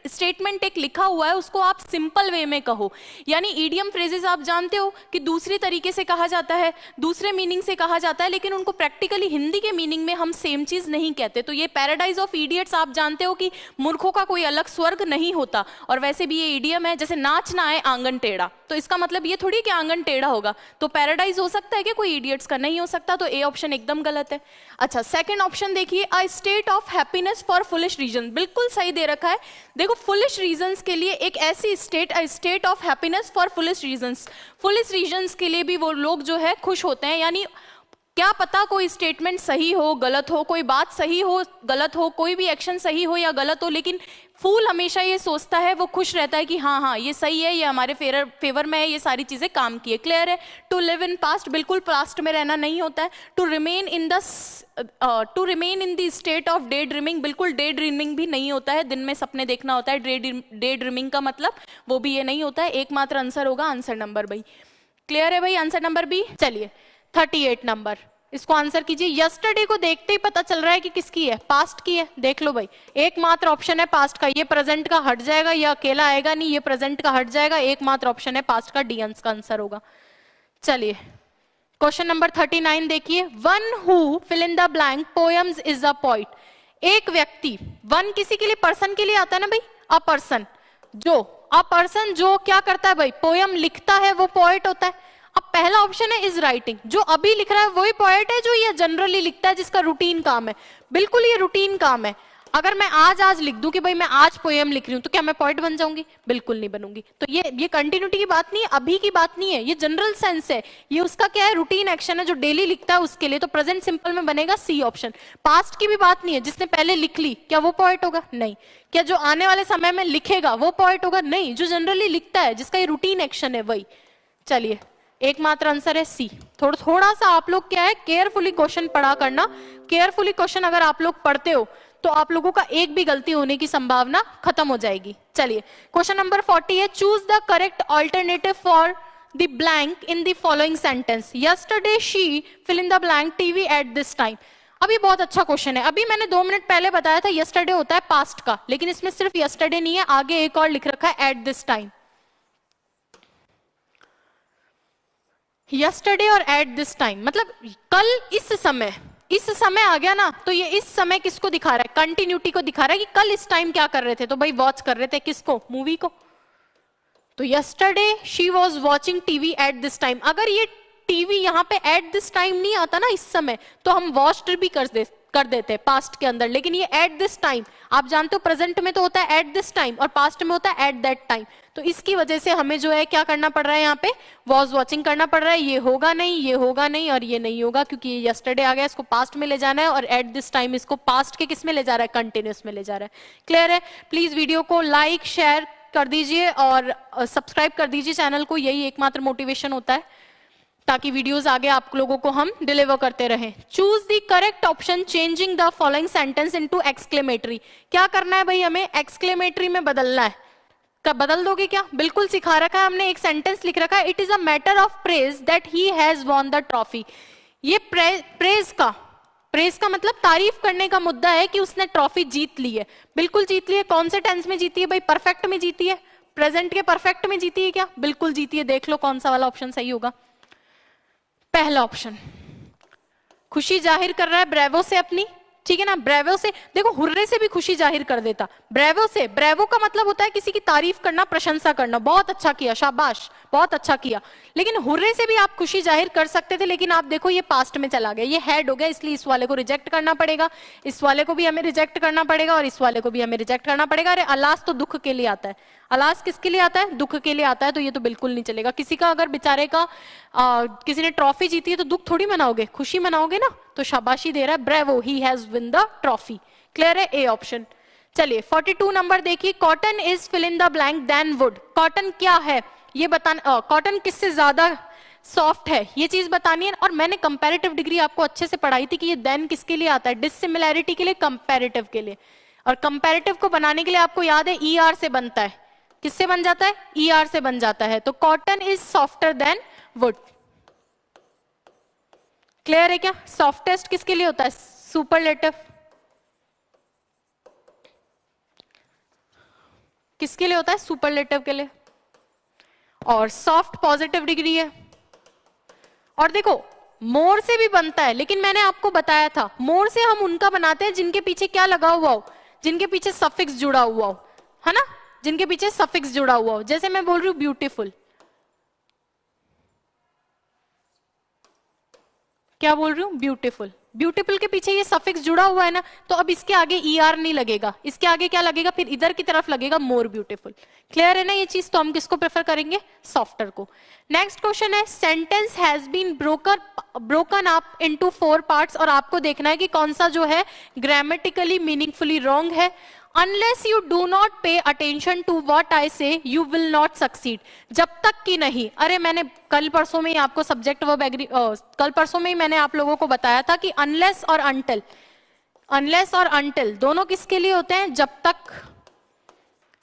स्टेटमेंट एक लिखा हुआ है उसको आप सिंपल वे में कहो। यानी इडियम फ्रेजेस आप जानते हो कि दूसरी तरीके से कहा जाता है, दूसरे मीनिंग से कहा जाता है, लेकिन उनको प्रैक्टिकली हिंदी के मीनिंग में हम सेम चीज नहीं कहते। तो ये पैराडाइज ऑफ इडियट्स आप जानते हो कि मूर्खों का कोई अलग स्वर्ग नहीं होता, और वैसे भी ये इडियम है, जैसे नाच ना आए आंगन टेढ़ा, तो इसका मतलब ये थोड़ी कि आंगन टेढ़ा होगा। तो पैराडाइज हो सकता है कि कोई इडियट्स का, नहीं हो सकता, तो ए ऑप्शन एकदम गलत है। अच्छा, सेकंड ऑप्शन देखिए, a state of happiness for foolish reason, बिल्कुल सही दे रखा है। देखो फुलिश रीजंस के लिए एक ऐसी state, a state of happiness for foolish reasons, foolish reasons के लिए भी वो लोग जो है खुश होते हैं। यानी क्या पता कोई स्टेटमेंट सही हो गलत हो, कोई बात सही हो गलत हो, कोई भी एक्शन सही हो या गलत हो, लेकिन फूल हमेशा ये सोचता है, वो खुश रहता है कि हाँ हाँ ये सही है, ये हमारे फेवर में है, ये सारी चीजें काम की है। क्लियर है। टू लिव इन पास्ट, बिल्कुल पास्ट में रहना नहीं होता है। To remain in the state of daydreaming, बिल्कुल डे ड्रीमिंग भी नहीं होता है, दिन में सपने देखना होता है। डे ड्रीमिंग का मतलब वो भी ये नहीं होता है। एकमात्र आंसर होगा आंसर नंबर बी। क्लियर है भाई, आंसर नंबर बी। चलिए 38 नंबर, इसको आंसर कीजिए। यस्टरडे को देखते ही पता चल रहा है कि किसकी है, पास्ट की है। देख लो भाई, एकमात्र ऑप्शन है पास्ट का, ये प्रेजेंट का हट जाएगा, ये अकेला आएगा नहीं, ये प्रेजेंट का हट जाएगा, एकमात्र ऑप्शन है पास्ट का, डी का आंसर होगा। चलिए क्वेश्चन नंबर 39 देखिए, one who fill in the blank poems is a poet. एक व्यक्ति, वन किसी के लिए, पर्सन के लिए आता है ना भाई, अ पर्सन जो क्या करता है भाई, पोयम लिखता है, वो पोएट होता है। अब पहला ऑप्शन है इज राइटिंग, जो अभी लिख रहा है वही पोएट है जो ये जनरली लिखता है, जिसका रूटीन काम है। बिल्कुल ये रूटीन काम है। अगर मैं आज लिख दूं कि भाई मैं आज पोएम लिख रही हूं, तो क्या मैं पोएट बन जाऊंगी? बिल्कुल नहीं बनूंगी। तो ये कंटिन्यूटी की बात नहीं है, अभी की बात नहीं है, ये जनरल सेंस है। ये उसका क्या है, रूटीन एक्शन है जो डेली लिखता है उसके लिए। तो प्रेजेंट सिंपल में बनेगा सी ऑप्शन। पास्ट की भी बात नहीं है, जिसने पहले लिख ली क्या वो पोएट होगा? नहीं। क्या जो आने वाले समय में लिखेगा वो पोएट होगा? नहीं। जो जनरली लिखता है, जिसका ये रूटीन एक्शन है, वही। चलिए एकमात्र आंसर है सी। थोड़ा सा आप लोग क्या है, केयरफुली क्वेश्चन पढ़ा करना। केयरफुली क्वेश्चन अगर आप लोग पढ़ते हो तो आप लोगों का एक भी गलती होने की संभावना खत्म हो जाएगी। चलिए क्वेश्चन नंबर 40 है, choose the correct alternative for the blank in the following sentence. Yesterday she fill in the blank TV at this time. अब ये बहुत अच्छा क्वेश्चन है। अभी मैंने 2 मिनट पहले बताया था यस्टरडे होता है पास्ट का, लेकिन इसमें सिर्फ यस्टरडे नहीं है, आगे एक और लिख रखा है एट दिस टाइम। यस्टरडे और एट दिस टाइम मतलब कल, इस समय आ गया ना, तो ये इस समय किसको दिखा रहा है? कंटिन्यूटी को दिखा रहा है कि कल इस टाइम क्या कर रहे थे, तो भाई वॉच कर रहे थे किसको? मूवी को। तो yesterday she was watching TV at this time. अगर ये टीवी यहाँ पे एट दिस टाइम नहीं आता ना, इस समय, तो हम वॉच्ड भी कर देते हैं पास्ट के अंदर। लेकिन ये एट दिस टाइम, आप जानते हो प्रेजेंट में तो होता है एट दिस टाइम और पास्ट में होता है एट दैट टाइम। तो इसकी वजह से हमें जो है क्या करना पड़ रहा है, यहाँ पे वॉज वॉचिंग करना पड़ रहा है। ये होगा नहीं, ये होगा नहीं और ये नहीं होगा, क्योंकि ये यस्टरडे आ गया, इसको पास्ट में ले जाना है, और एट दिस टाइम इसको पास्ट के किस में ले जा रहा है? कंटिन्यूस में ले जा रहा है। क्लियर है? प्लीज वीडियो को लाइक शेयर कर दीजिए और सब्सक्राइब कर दीजिए चैनल को। यही एकमात्र मोटिवेशन होता है, ताकि वीडियोस आगे आप लोगों को हम डिलीवर करते रहें। Choose the correct option changing the following sentence into exclamatory. क्या करना है भाई, हमें एक्सक्लेमेटरी में बदलना है। क्या बदल दोगे क्या? बिल्कुल सिखा रखा है हमने, एक सेंटेंस लिख रखा है, it is a matter of praise that he has won the trophy. ये प्रेज का मतलब तारीफ करने का मुद्दा है कि उसने ट्रॉफी जीत ली है। बिल्कुल जीत ली है। कौन से टेंस में जीती है भाई? परफेक्ट में जीती है। प्रेजेंट के परफेक्ट में जीती है क्या? बिल्कुल जीती है। देख लो कौन सा वाला ऑप्शन सही होगा। पहला ऑप्शन। खुशी जाहिर कर रहा है ब्रेवो से अपनी, ठीक है ना। ब्रेवो से, देखो हुर्रे से भी खुशी जाहिर कर देता। ब्रेवो से, ब्रेवो का मतलब होता है किसी की तारीफ करना, प्रशंसा करना, बहुत अच्छा किया, शाबाश, बहुत अच्छा किया। लेकिन हुर्रे से भी आप खुशी जाहिर कर सकते थे, लेकिन आप देखो ये पास्ट में चला गया, ये हेड हो गया, इसलिए इस वाले को रिजेक्ट करना पड़ेगा, इस वाले को भी हमें रिजेक्ट करना पड़ेगा और इस वाले को भी हमें रिजेक्ट करना पड़ेगा। अरे अलास तो दुख के लिए आता है, अलास किसके लिए आता है? दुख के लिए आता है। तो ये तो बिल्कुल नहीं चलेगा। किसी का अगर बेचारे का किसी ने ट्रॉफी जीती है तो दुख थोड़ी मनाओगे, खुशी मनाओगे ना। तो शाबाशी दे रहा है, bravo, he has win the trophy. Clear है? A option. चलिए 42 नंबर देखिए, cotton is fill in the blank than wood. Cotton क्या है ये बताना, कॉटन किससे ज्यादा सॉफ्ट है, ये चीज बतानी है। और मैंने कंपैरेटिव डिग्री आपको अच्छे से पढ़ाई थी कि ये देन किसके लिए आता है, डिसिमिलैरिटी के लिए, कंपैरेटिव के लिए। और कंपैरेटिव को बनाने के लिए आपको याद है ईआर से बनता है। किससे बन जाता है, ईआर से बन जाता है। तो cotton is softer then would. Clear है क्या? सॉफ्टेस्ट किसके लिए होता है, सुपरलेटिव। किसके लिए होता है, सुपरलेटिव के लिए। और सॉफ्ट पॉजिटिव डिग्री है। और देखो मोर से भी बनता है, लेकिन मैंने आपको बताया था मोर से हम उनका बनाते हैं जिनके पीछे क्या लगा हुआ हो, जिनके पीछे सफिक्स जुड़ा हुआ हो, है ना, जिनके पीछे सफिक्स जुड़ा हुआ हो। जैसे मैं बोल रही हूं ब्यूटीफुल, क्या बोल रही हूं, ब्यूटीफुल। ब्यूटीफुल के पीछे ये सफिक्स जुड़ा हुआ है ना, तो अब इसके आगे ईआर नहीं लगेगा, इसके आगे क्या लगेगा, फिर इधर की तरफ लगेगा मोर ब्यूटीफुल। क्लियर है ना ये चीज? तो हम किसको प्रेफर करेंगे, सॉफ्टर को। नेक्स्ट क्वेश्चन है, sentence has been broken up into 4 parts, और आपको देखना है कि कौन सा जो है ग्रामेटिकली मीनिंगफुली रॉन्ग है। Unless you do not pay attention to what I say, you will not succeed. जब तक कि नहीं, अरे मैंने कल परसों में ही आपको सब्जेक्ट वर्ब एग्री कल परसों में ही मैंने आप लोगों को बताया था कि unless और until दोनों किसके लिए होते हैं, जब तक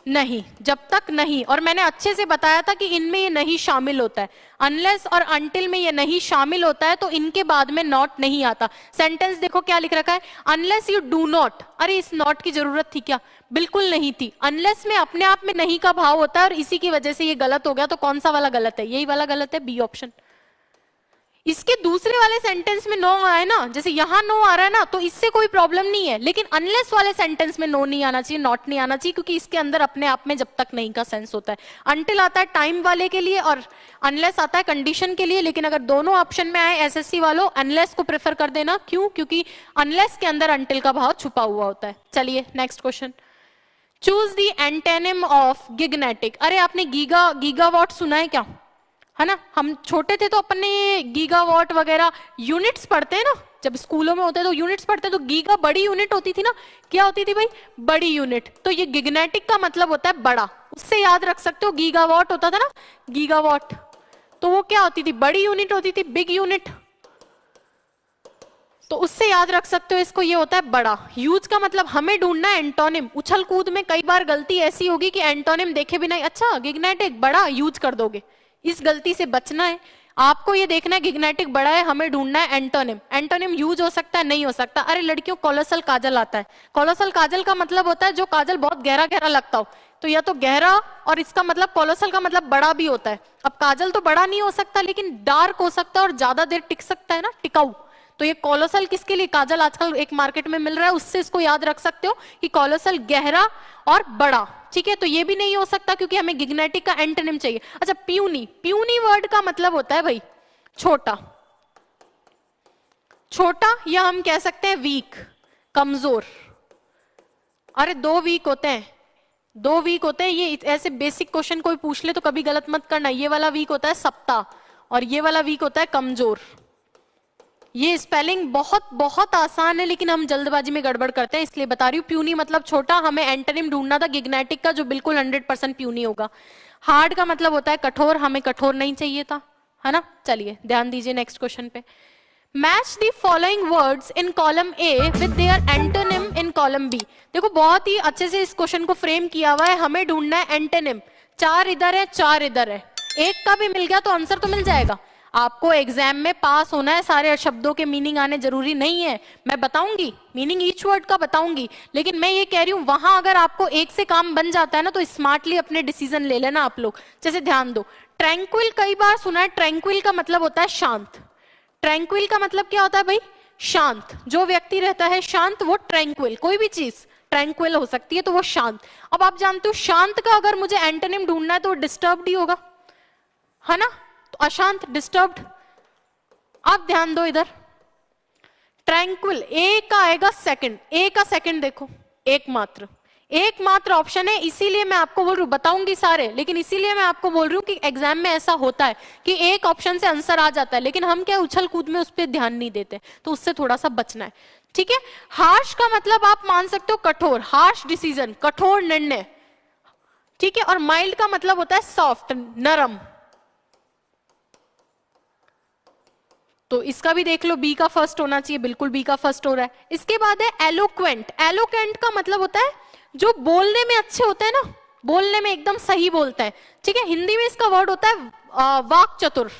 नहीं, जब तक नहीं। और मैंने अच्छे से बताया था कि इनमें ये नहीं शामिल होता है, अनलेस और अंटिल में ये नहीं शामिल होता है, तो इनके बाद में नॉट नहीं आता। सेंटेंस देखो क्या लिख रखा है, अनलेस यू डू नॉट। अरे इस नॉट की जरूरत थी क्या, बिल्कुल नहीं थी। अनलेस में अपने आप में नहीं का भाव होता है, और इसी की वजह से ये गलत हो गया। तो कौन सा वाला गलत है, यही वाला गलत है, बी ऑप्शन। इसके दूसरे वाले सेंटेंस में नो आए ना, जैसे यहां नो आ रहा है ना, तो इससे कोई प्रॉब्लम नहीं है, लेकिन अनलेस वाले सेंटेंस में नो नहीं आना चाहिए, नॉट नहीं आना चाहिए, क्योंकि इसके अंदर अपने आप में जब तक नहीं का सेंस होता है। अंटिल आता है टाइम वाले के लिए और अनलेस आता है कंडीशन के लिए। लेकिन अगर दोनों ऑप्शन में आए एसएससी वालों, अनलेस को प्रेफर कर देना। क्यों? क्योंकि अनलेस के अंदर अंटिल का भाव छुपा हुआ होता है। चलिए next question, choose the antonym of gigantic. अरे आपने गीगावाट सुना है क्या, है ना? हम छोटे थे तो अपन ने गीगावाट वगैरह यूनिट्स पढ़ते हैं ना, जब स्कूलों में होते हैं तो यूनिट्स पढ़ते हैं। तो गीगा बड़ी यूनिट होती थी ना, क्या होती थी भाई, बड़ी यूनिट। तो ये गिगनेटिक का मतलब होता है बड़ा, उससे याद रख सकते हो। गीगावाट होता था ना, गीगावाट, तो वो क्या होती थी, बड़ी यूनिट होती थी, बिग यूनिट। तो उससे याद रख सकते हो इसको, ये होता है बड़ा। ह्यूज का मतलब हमें ढूंढना है एंटोनिम। उछल कूद में कई बार गलती ऐसी होगी कि एंटोनिम देखे बिना, अच्छा गिगनेटिक बड़ा यूज कर दोगे, इस गलती से बचना है। आपको ये देखना है गिगनेटिक बड़ा है, हमें ढूंढना है एंटोनिम। एंटोनिम यूज हो सकता है, नहीं हो सकता। अरे लड़कियों कोलोसल काजल आता है, कोलोसल काजल का मतलब होता है जो काजल बहुत गहरा गहरा लगता हो। तो या तो गहरा, और इसका मतलब कोलोसल का मतलब बड़ा भी होता है। अब काजल तो बड़ा नहीं हो सकता, लेकिन डार्क हो सकता है और ज्यादा देर टिक सकता है ना, टिकाऊ। तो ये कोलोसल किसके लिए, काजल आजकल एक मार्केट में मिल रहा है, उससे इसको याद रख सकते हो कि कोलोसल गहरा और बड़ा। ठीक है, तो ये भी नहीं हो सकता क्योंकि हमें गिगनेटिक का एंटोनिम चाहिए। अच्छा प्यूनी, प्यूनी वर्ड का मतलब होता है भाई छोटा, छोटा, या हम कह सकते हैं वीक, कमजोर। अरे दो वीक होते हैं, दो वीक होते हैं। ये ऐसे बेसिक क्वेश्चन कोई पूछ ले तो कभी गलत मत करना। ये वाला वीक होता है सप्ताह, और ये वाला वीक होता है कमजोर। ये स्पेलिंग बहुत बहुत आसान है, लेकिन हम जल्दबाजी में गड़बड़ करते हैं, इसलिए बता रही हूँ। प्यूनी मतलब छोटा, हमें एंटोनिम ढूंढना था गिगनेटिक का जो बिल्कुल 100% प्यूनी होगा। हार्ड का मतलब होता है कठोर, हमें कठोर नहीं चाहिए था, है ना। चलिए ध्यान दीजिए नेक्स्ट क्वेश्चन पे। Match the following words in column A with their antonym in column B. देखो बहुत ही अच्छे से इस क्वेश्चन को फ्रेम किया हुआ है। हमें ढूंढना है एंटोनिम। 4 इधर है, 4 इधर है, एक का भी मिल गया तो आंसर तो मिल जाएगा। आपको एग्जाम में पास होना है, सारे शब्दों के मीनिंग आने जरूरी नहीं है। मैं बताऊंगी मीनिंग ईच वर्ड का बताऊंगी, लेकिन मैं ये कह रही हूं वहां अगर आपको एक से काम बन जाता है ना, तो स्मार्टली अपने डिसीजन ले लेना आप लोग। जैसे ध्यान दो, ट्रैंक्विल कई बार सुना है, ट्रैंक्विल का मतलब होता है शांत। ट्रैंक्विल का मतलब क्या होता है भाई, शांत। जो व्यक्ति रहता है शांत वो ट्रैंक्विल, कोई भी चीज ट्रैंक्विल हो सकती है, तो वो शांत। अब आप जानते हो शांत का अगर मुझे एंटोनिम ढूंढना है तो डिस्टर्ब्ड ही होगा, है ना। तो अशांत, डिस्टर्ब्ड। आप ध्यान दो इधर, ट्रैंक्विल ए का आएगा सेकंड, ए का सेकंड देखो, एकमात्र, एकमात्र ऑप्शन है। इसीलिए मैं आपको बोल रही हूँ, बताऊंगी सारे, लेकिन इसीलिए मैं आपको बोल रही हूँ कि एग्जाम में ऐसा होता है कि एक ऑप्शन से आंसर आ जाता है, लेकिन हम क्या उछल कूद में उस पर ध्यान नहीं देते, तो उससे थोड़ा सा बचना है। ठीक है, हार्श का मतलब आप मान सकते हो कठोर, हार्श डिसीजन, कठोर निर्णय। ठीक है, और माइल्ड का मतलब होता है सॉफ्ट, नरम। तो इसका भी देख लो, बी का फर्स्ट होना चाहिए, बिल्कुल बी का फर्स्ट हो रहा है। इसके बाद है एलोक्वेंट। एलोक्वेंट का मतलब होता है जो बोलने में अच्छे होते हैं ना, बोलने में एकदम सही बोलता है, ठीक है। हिंदी में इसका वर्ड होता है वाक चतुर।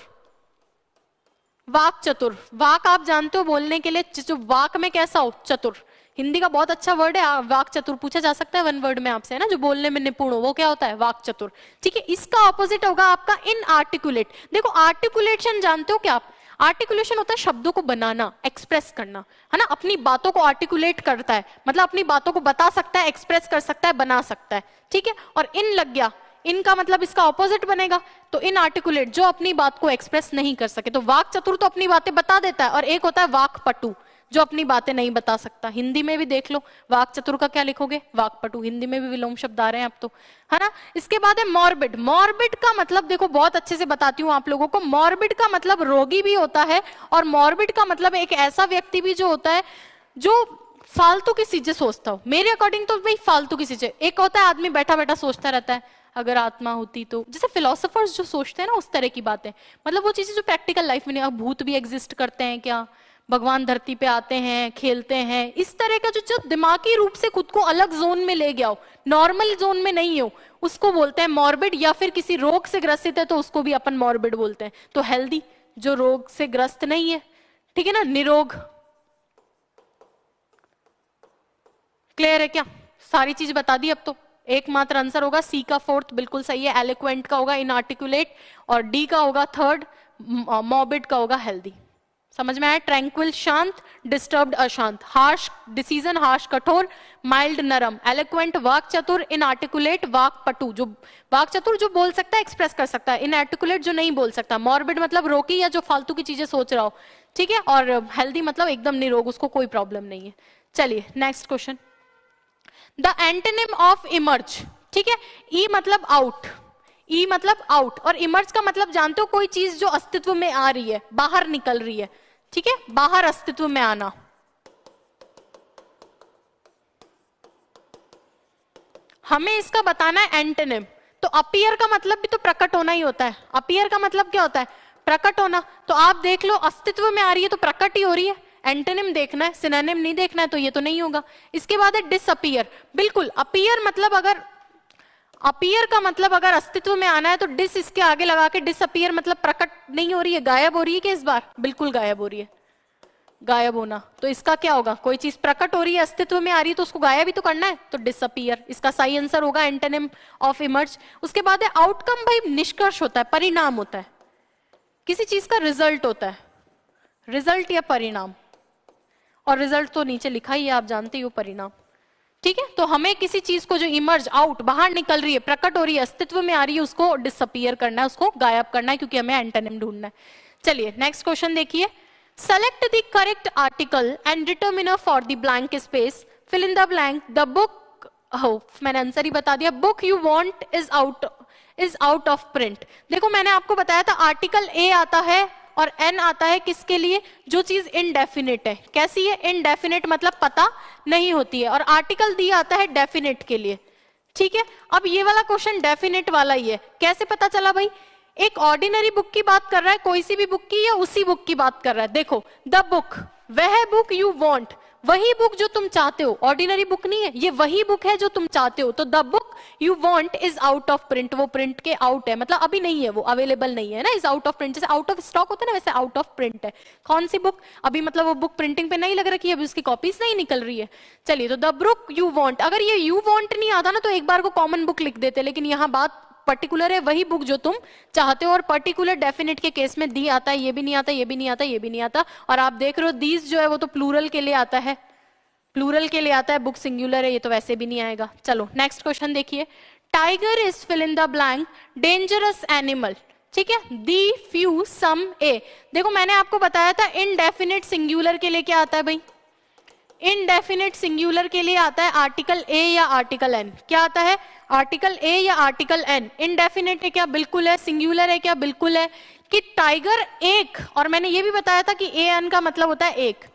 वाक चतुर, वाक आप जानते हो बोलने के लिए, जो वाक में कैसा हो, चतुर। हिंदी का बहुत अच्छा वर्ड है वाक चतुर, पूछा जा सकता है वन वर्ड में आपसे, है ना, जो बोलने में निपुण हो वो क्या होता है, वाक चतुर, ठीक है। इसका ऑपोजिट होगा आपका इनआर्टिकुलेट। देखो आर्टिकुलेशन जानते हो क्या आप? आर्टिकुलेशन होता है शब्दों को बनाना, एक्सप्रेस करना, है ना, अपनी बातों को आर्टिकुलेट करता है, मतलब अपनी बातों को बता सकता है, एक्सप्रेस कर सकता है, बना सकता है, ठीक है। और इन लग गया, इनका मतलब इसका ऑपोजिट बनेगा, तो इनआर्टिकुलेट जो अपनी बात को एक्सप्रेस नहीं कर सके। तो वाक चतुर तो अपनी बातें बता देता है, और एक होता है वाक पटु जो अपनी बातें नहीं बता सकता। हिंदी में भी देख लो, वाक चतुर का क्या लिखोगे, वाक पटु। हिंदी में भी विलोम शब्द आ रहे हैं अब तो, है ना। इसके बाद है मॉर्बिड। मॉर्बिड का मतलब देखो बहुत अच्छे से बताती हूँ आप लोगों को। मॉर्बिड का मतलब रोगी भी होता है, और मॉर्बिड का मतलब एक ऐसा व्यक्ति भी जो होता है जो फालतू की चीजें सोचता हो। मेरे अकॉर्डिंग तो भाई फालतू की चीजें, एक होता है आदमी बैठा बैठा सोचता रहता है अगर आत्मा होती तो, जैसे फिलोसोफर्स जो सोचते हैं ना उस तरह की बातें, मतलब वो चीजें जो प्रैक्टिकल लाइफ में नहीं। अब भूत भी एग्जिस्ट करते हैं क्या, भगवान धरती पे आते हैं, खेलते हैं, इस तरह का जो दिमागी रूप से खुद को अलग जोन में ले गया हो, नॉर्मल जोन में नहीं हो, उसको बोलते हैं मॉर्बिड। या फिर किसी रोग से ग्रसित है तो उसको भी अपन मॉर्बिड बोलते हैं। तो हेल्दी जो रोग से ग्रस्त नहीं है, ठीक है ना, निरोग। क्लियर है क्या? सारी चीज बता दी अब तो। एकमात्र आंसर होगा सी का फोर्थ, बिल्कुल सही है। एलोक्वेंट का होगा इनआर्टिकुलेट, और डी का होगा थर्ड, मॉर्बिड का होगा हेल्दी। समझ में आया? ट्रैंक्विल शांत, डिस्टर्ब्ड अशांत, हार्श डिसीजन हार्श कठोर, माइल्ड नरम, एलोक्वेंट वाक चतुर, इनआर्टिकुलेट वाक पटु जो वाक चतुर जो बोल सकता है, एक्सप्रेस कर सकता है, इनआर्टिकुलेट जो नहीं बोल सकता, मॉर्बिड मतलब रोगी या जो फालतू की चीजें सोच रहा हो, ठीक है, और हेल्दी मतलब एकदम निरोग, उसको कोई प्रॉब्लम नहीं है। चलिए next question. The antonym of emerge, ठीक है। ई मतलब आउट, ई मतलब आउट, और इमर्ज का मतलब जानते हो कोई चीज जो अस्तित्व में आ रही है, बाहर निकल रही है, ठीक है, बाहर अस्तित्व में आना। हमें इसका बताना है एंटोनिम। तो अपीयर का मतलब भी तो प्रकट होना ही होता है। अपीयर का मतलब क्या होता है? प्रकट होना। तो आप देख लो अस्तित्व में आ रही है तो प्रकट ही हो रही है। एंटोनिम देखना है, सिनोनिम नहीं देखना है, तो ये तो नहीं होगा। इसके बाद है डिसअपीयर। बिल्कुल अपीयर मतलब अगर अपीयर का मतलब अगर अस्तित्व में आना है तो डिस इसके आगे लगा के डिसअपीयर मतलब प्रकट नहीं हो रही है, गायब हो रही है कि इस बार बिल्कुल गायब हो रही है, गायब होना। तो इसका क्या होगा? कोई चीज प्रकट हो रही है, अस्तित्व में आ रही है, तो उसको गायब ही तो करना है, तो डिसअपीयर इसका सही आंसर होगा, एंटोनिम ऑफ इमर्ज। उसके बाद है आउटकम। भाई निष्कर्ष होता है, परिणाम होता है, किसी चीज का रिजल्ट होता है, रिजल्ट या परिणाम। और रिजल्ट तो नीचे लिखा ही है, आप जानते ही हो, परिणाम, ठीक है। तो हमें किसी चीज को जो इमर्ज आउट, बाहर निकल रही है, प्रकट हो रही है, अस्तित्व में आ रही है, उसको डिसअपीयर करना है, उसको गायब करना है, क्योंकि हमें एंटोनिम ढूंढना है। चलिए नेक्स्ट क्वेश्चन देखिए। Select the correct article and determiner for the blank space, fill in the blank, the book, हो मैंने आंसर ही बता दिया, book you want is out of print. देखो मैंने आपको बताया था आर्टिकल ए आता है और एन आता है किसके लिए? जो चीज इनडेफिनिट है। कैसी है? इनडेफिनिट मतलब पता नहीं होती है। और आर्टिकल डी आता है डेफिनेट के लिए, ठीक है। अब ये वाला क्वेश्चन डेफिनेट वाला ही है। कैसे पता चला भाई? एक ऑर्डिनरी बुक की बात कर रहा है, कोई सी भी बुक की, या उसी बुक की बात कर रहा है? देखो द बुक, वह बुक यू वांट, वही बुक जो तुम चाहते हो, ऑर्डिनरी बुक नहीं है ये, वही बुक है जो तुम चाहते हो। तो the book you want is out of print, वो प्रिंट के आउट है, मतलब अभी नहीं है, वो अवेलेबल नहीं है ना, इज आउट ऑफ प्रिंट। जैसे आउट ऑफ स्टॉक होता है ना, वैसे आउट ऑफ प्रिंट है। कौन सी बुक? अभी मतलब वो बुक प्रिंटिंग पे नहीं लग रखी है, अभी उसकी कॉपीज नहीं निकल रही है। चलिए, तो द बुक यू वांट, अगर ये यू वांट नहीं आता ना तो एक बार को कॉमन बुक लिख देते, लेकिन यहाँ बात पर्टिकुलर है, वही बुक जो तुम चाहते हो। और पर्टिकुलर डेफिनेट के केस में दी आता है, ये भी नहीं आता, ये भी नहीं आता, ये भी नहीं आता। और आप देख रहे हो दीज जो है वो तो प्लूरल के लिए आता है, प्लूरल के लिए आता है, बुक सिंगुलर है, ये तो वैसे भी नहीं आएगा। चलो नेक्स्ट क्वेश्चन देखिए। Tiger is fill in the blank, dangerous animal, ठीक है, दी फ्यू सम ए। देखो मैंने आपको बताया था इनडेफिनेट सिंगुलर के लिए क्या आता है भाई? इनडेफिनेट सिंगुलर के लिए आता है आर्टिकल ए या आर्टिकल एन। क्या आता है? आर्टिकल ए या आर्टिकल एन। इनडेफिनेट है क्या? बिल्कुल है। सिंगुलर है क्या? बिल्कुल है। कि टाइगर एक, और मैंने ये भी बताया था कि ए एन का मतलब होता है एक।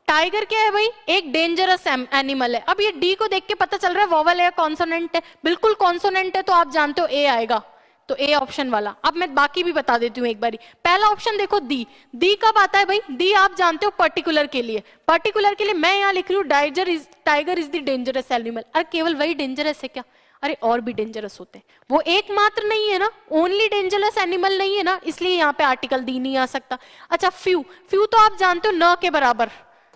टाइगर क्या है भाई? एक डेंजरस एनिमल है। अब ये डी को देख के पता चल रहा है वोवल है या कॉन्सोनेंट है? बिल्कुल कॉन्सोनेंट है, तो आप जानते हो ए आएगा। तो ए ऑप्शन वाला। अब मैं बाकी भी बता देती हूँ एक बारी। पहला ऑप्शन देखो दी, दी कब आता है भाई? दी आप जानते हो पर्टिकुलर के लिए, पर्टिकुलर के लिए मैं यहाँ लिख रही हूँ tiger is the dangerous animal. अरे केवल वही डेंजरस है क्या? अरे और भी डेंजरस होते हैं, वो एकमात्र नहीं है ना, ओनली डेंजरस एनिमल नहीं है ना, इसलिए यहाँ पे आर्टिकल दी नहीं आ सकता। अच्छा फ्यू, फ्यू तो आप जानते हो न के बराबर,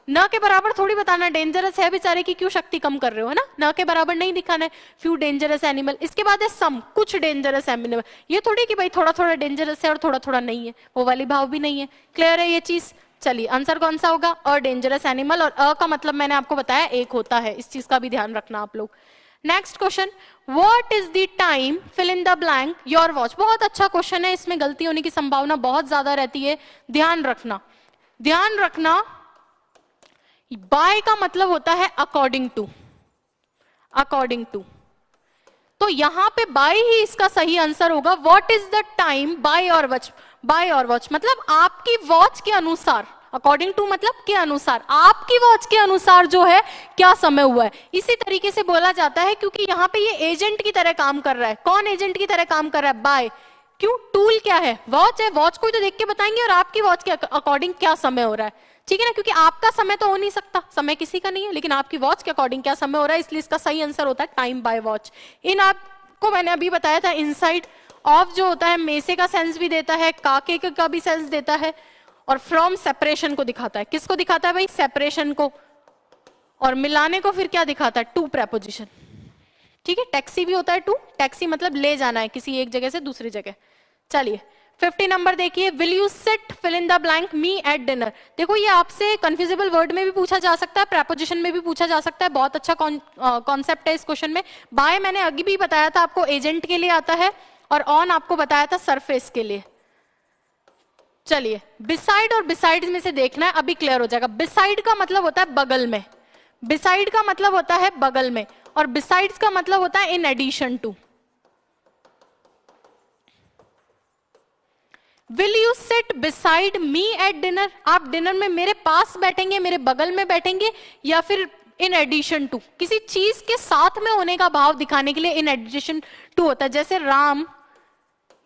न के बराबर थोड़ी बताना डेंजरस है बेचारे की क्यों शक्ति कम कर रहे हो, है ना, न के बराबर नहीं दिखाना है। Few dangerous animal. इसके बाद है सम, कुछ डेंजरस एनिमल। ये थोड़ी कि भाई थोड़ा थोड़ा डेंजरस है और थोड़ा थोड़ा नहीं है, वो वाली भाव भी नहीं है। क्लियर है ये चीज? चलिए आंसर कौन सा होगा? A dangerous animal. और अ का मतलब मैंने आपको बताया एक होता है, इस चीज का भी ध्यान रखना आप लोग। Next question, what is the time fill in the blank your watch. बहुत अच्छा क्वेश्चन है, इसमें गलती होने की संभावना बहुत ज्यादा रहती है, ध्यान रखना, ध्यान रखना। बाय का मतलब होता है अकॉर्डिंग टू, अकॉर्डिंग टू, तो यहां पे बाय ही इसका सही आंसर होगा। What is the time by your watch, by your watch मतलब आपकी वॉच के अनुसार, अकॉर्डिंग टू मतलब के अनुसार, आपकी वॉच के अनुसार जो है क्या समय हुआ है। इसी तरीके से बोला जाता है क्योंकि यहाँ पे ये एजेंट की तरह काम कर रहा है। कौन एजेंट की तरह काम कर रहा है? बाय। क्यों? टूल क्या है? वॉच है, वॉच को ही तो देख के बताएंगे और आपकी वॉच के अकॉर्डिंग क्या समय हो रहा है, ठीक है ना, क्योंकि आपका समय तो हो नहीं सकता, समय किसी का नहीं है, लेकिन आपकी वॉच के अकॉर्डिंग क्या समय हो रहा है, इसलिए इसका सही आंसर होता है टाइम बाय वॉच। इन आपको मैंने अभी बताया था इनसाइड ऑफ जो होता है मेसे का सेंस भी देता है, काके का भी सेंस देता है, और फ्रॉम सेपरेशन को दिखाता है। किसको दिखाता है भाई? सेपरेशन को। और मिलाने को फिर क्या दिखाता है? टू प्रेपोजिशन, ठीक है। टैक्सी भी होता है टू, टैक्सी मतलब ले जाना है किसी एक जगह से दूसरी जगह। चलिए 50 नंबर देखिए, will you sit fill in the blank me at dinner. देखो ये आपसे कंफ्यूजेबल वर्ड में भी पूछा जा सकता है, प्रेपोजिशन में भी पूछा जा सकता है, बहुत अच्छा कॉन्सेप्ट है इस क्वेश्चन में। बाय मैंने अभी भी बताया था आपको एजेंट के लिए आता है, और ऑन आपको बताया था सरफेस के लिए। चलिए बिसाइड और बिसाइड्स में से देखना है, अभी क्लियर हो जाएगा। बिसाइड का मतलब होता है बगल में, बिसाइड का मतलब होता है बगल में, और बिसाइड्स का मतलब होता है in addition to. Will you sit beside me at dinner, आप डिनर में मेरे पास बैठेंगे, मेरे बगल में बैठेंगे, या फिर इन एडिशन टू, किसी चीज के साथ में होने का भाव दिखाने के लिए इन एडिशन टू होता है। जैसे राम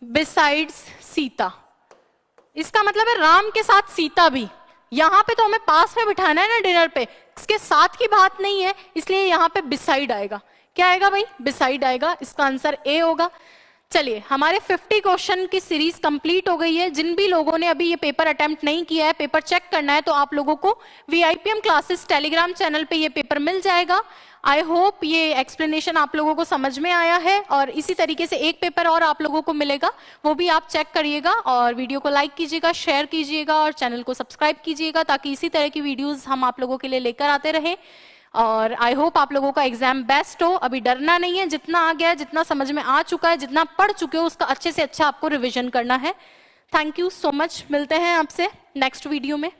बिसाइड्स सीता, इसका मतलब है राम के साथ सीता भी। यहां पे तो हमें पास में बिठाना है ना डिनर पे, इसके साथ की बात नहीं है, इसलिए यहां पे बिसाइड आएगा। क्या आएगा भाई? बिसाइड आएगा, इसका आंसर ए होगा। चलिए हमारे 50 क्वेश्चन की सीरीज कंप्लीट हो गई है। जिन भी लोगों ने अभी ये पेपर अटेम्प्ट नहीं किया है, पेपर चेक करना है, तो आप लोगों को VIPM क्लासेस टेलीग्राम चैनल पे ये पेपर मिल जाएगा। आई होप ये एक्सप्लेनेशन आप लोगों को समझ में आया है, और इसी तरीके से एक पेपर और आप लोगों को मिलेगा, वो भी आप चेक करिएगा। और वीडियो को लाइक कीजिएगा, शेयर कीजिएगा, और चैनल को सब्सक्राइब कीजिएगा, ताकि इसी तरह की वीडियोज हम आप लोगों के लिए लेकर आते रहें। और आई होप आप लोगों का एग्जाम बेस्ट हो। अभी डरना नहीं है, जितना आ गया है, जितना समझ में आ चुका है, जितना पढ़ चुके हो, उसका अच्छे से अच्छा आपको रिवीजन करना है। थैंक यू सो मच, मिलते हैं आपसे नेक्स्ट वीडियो में।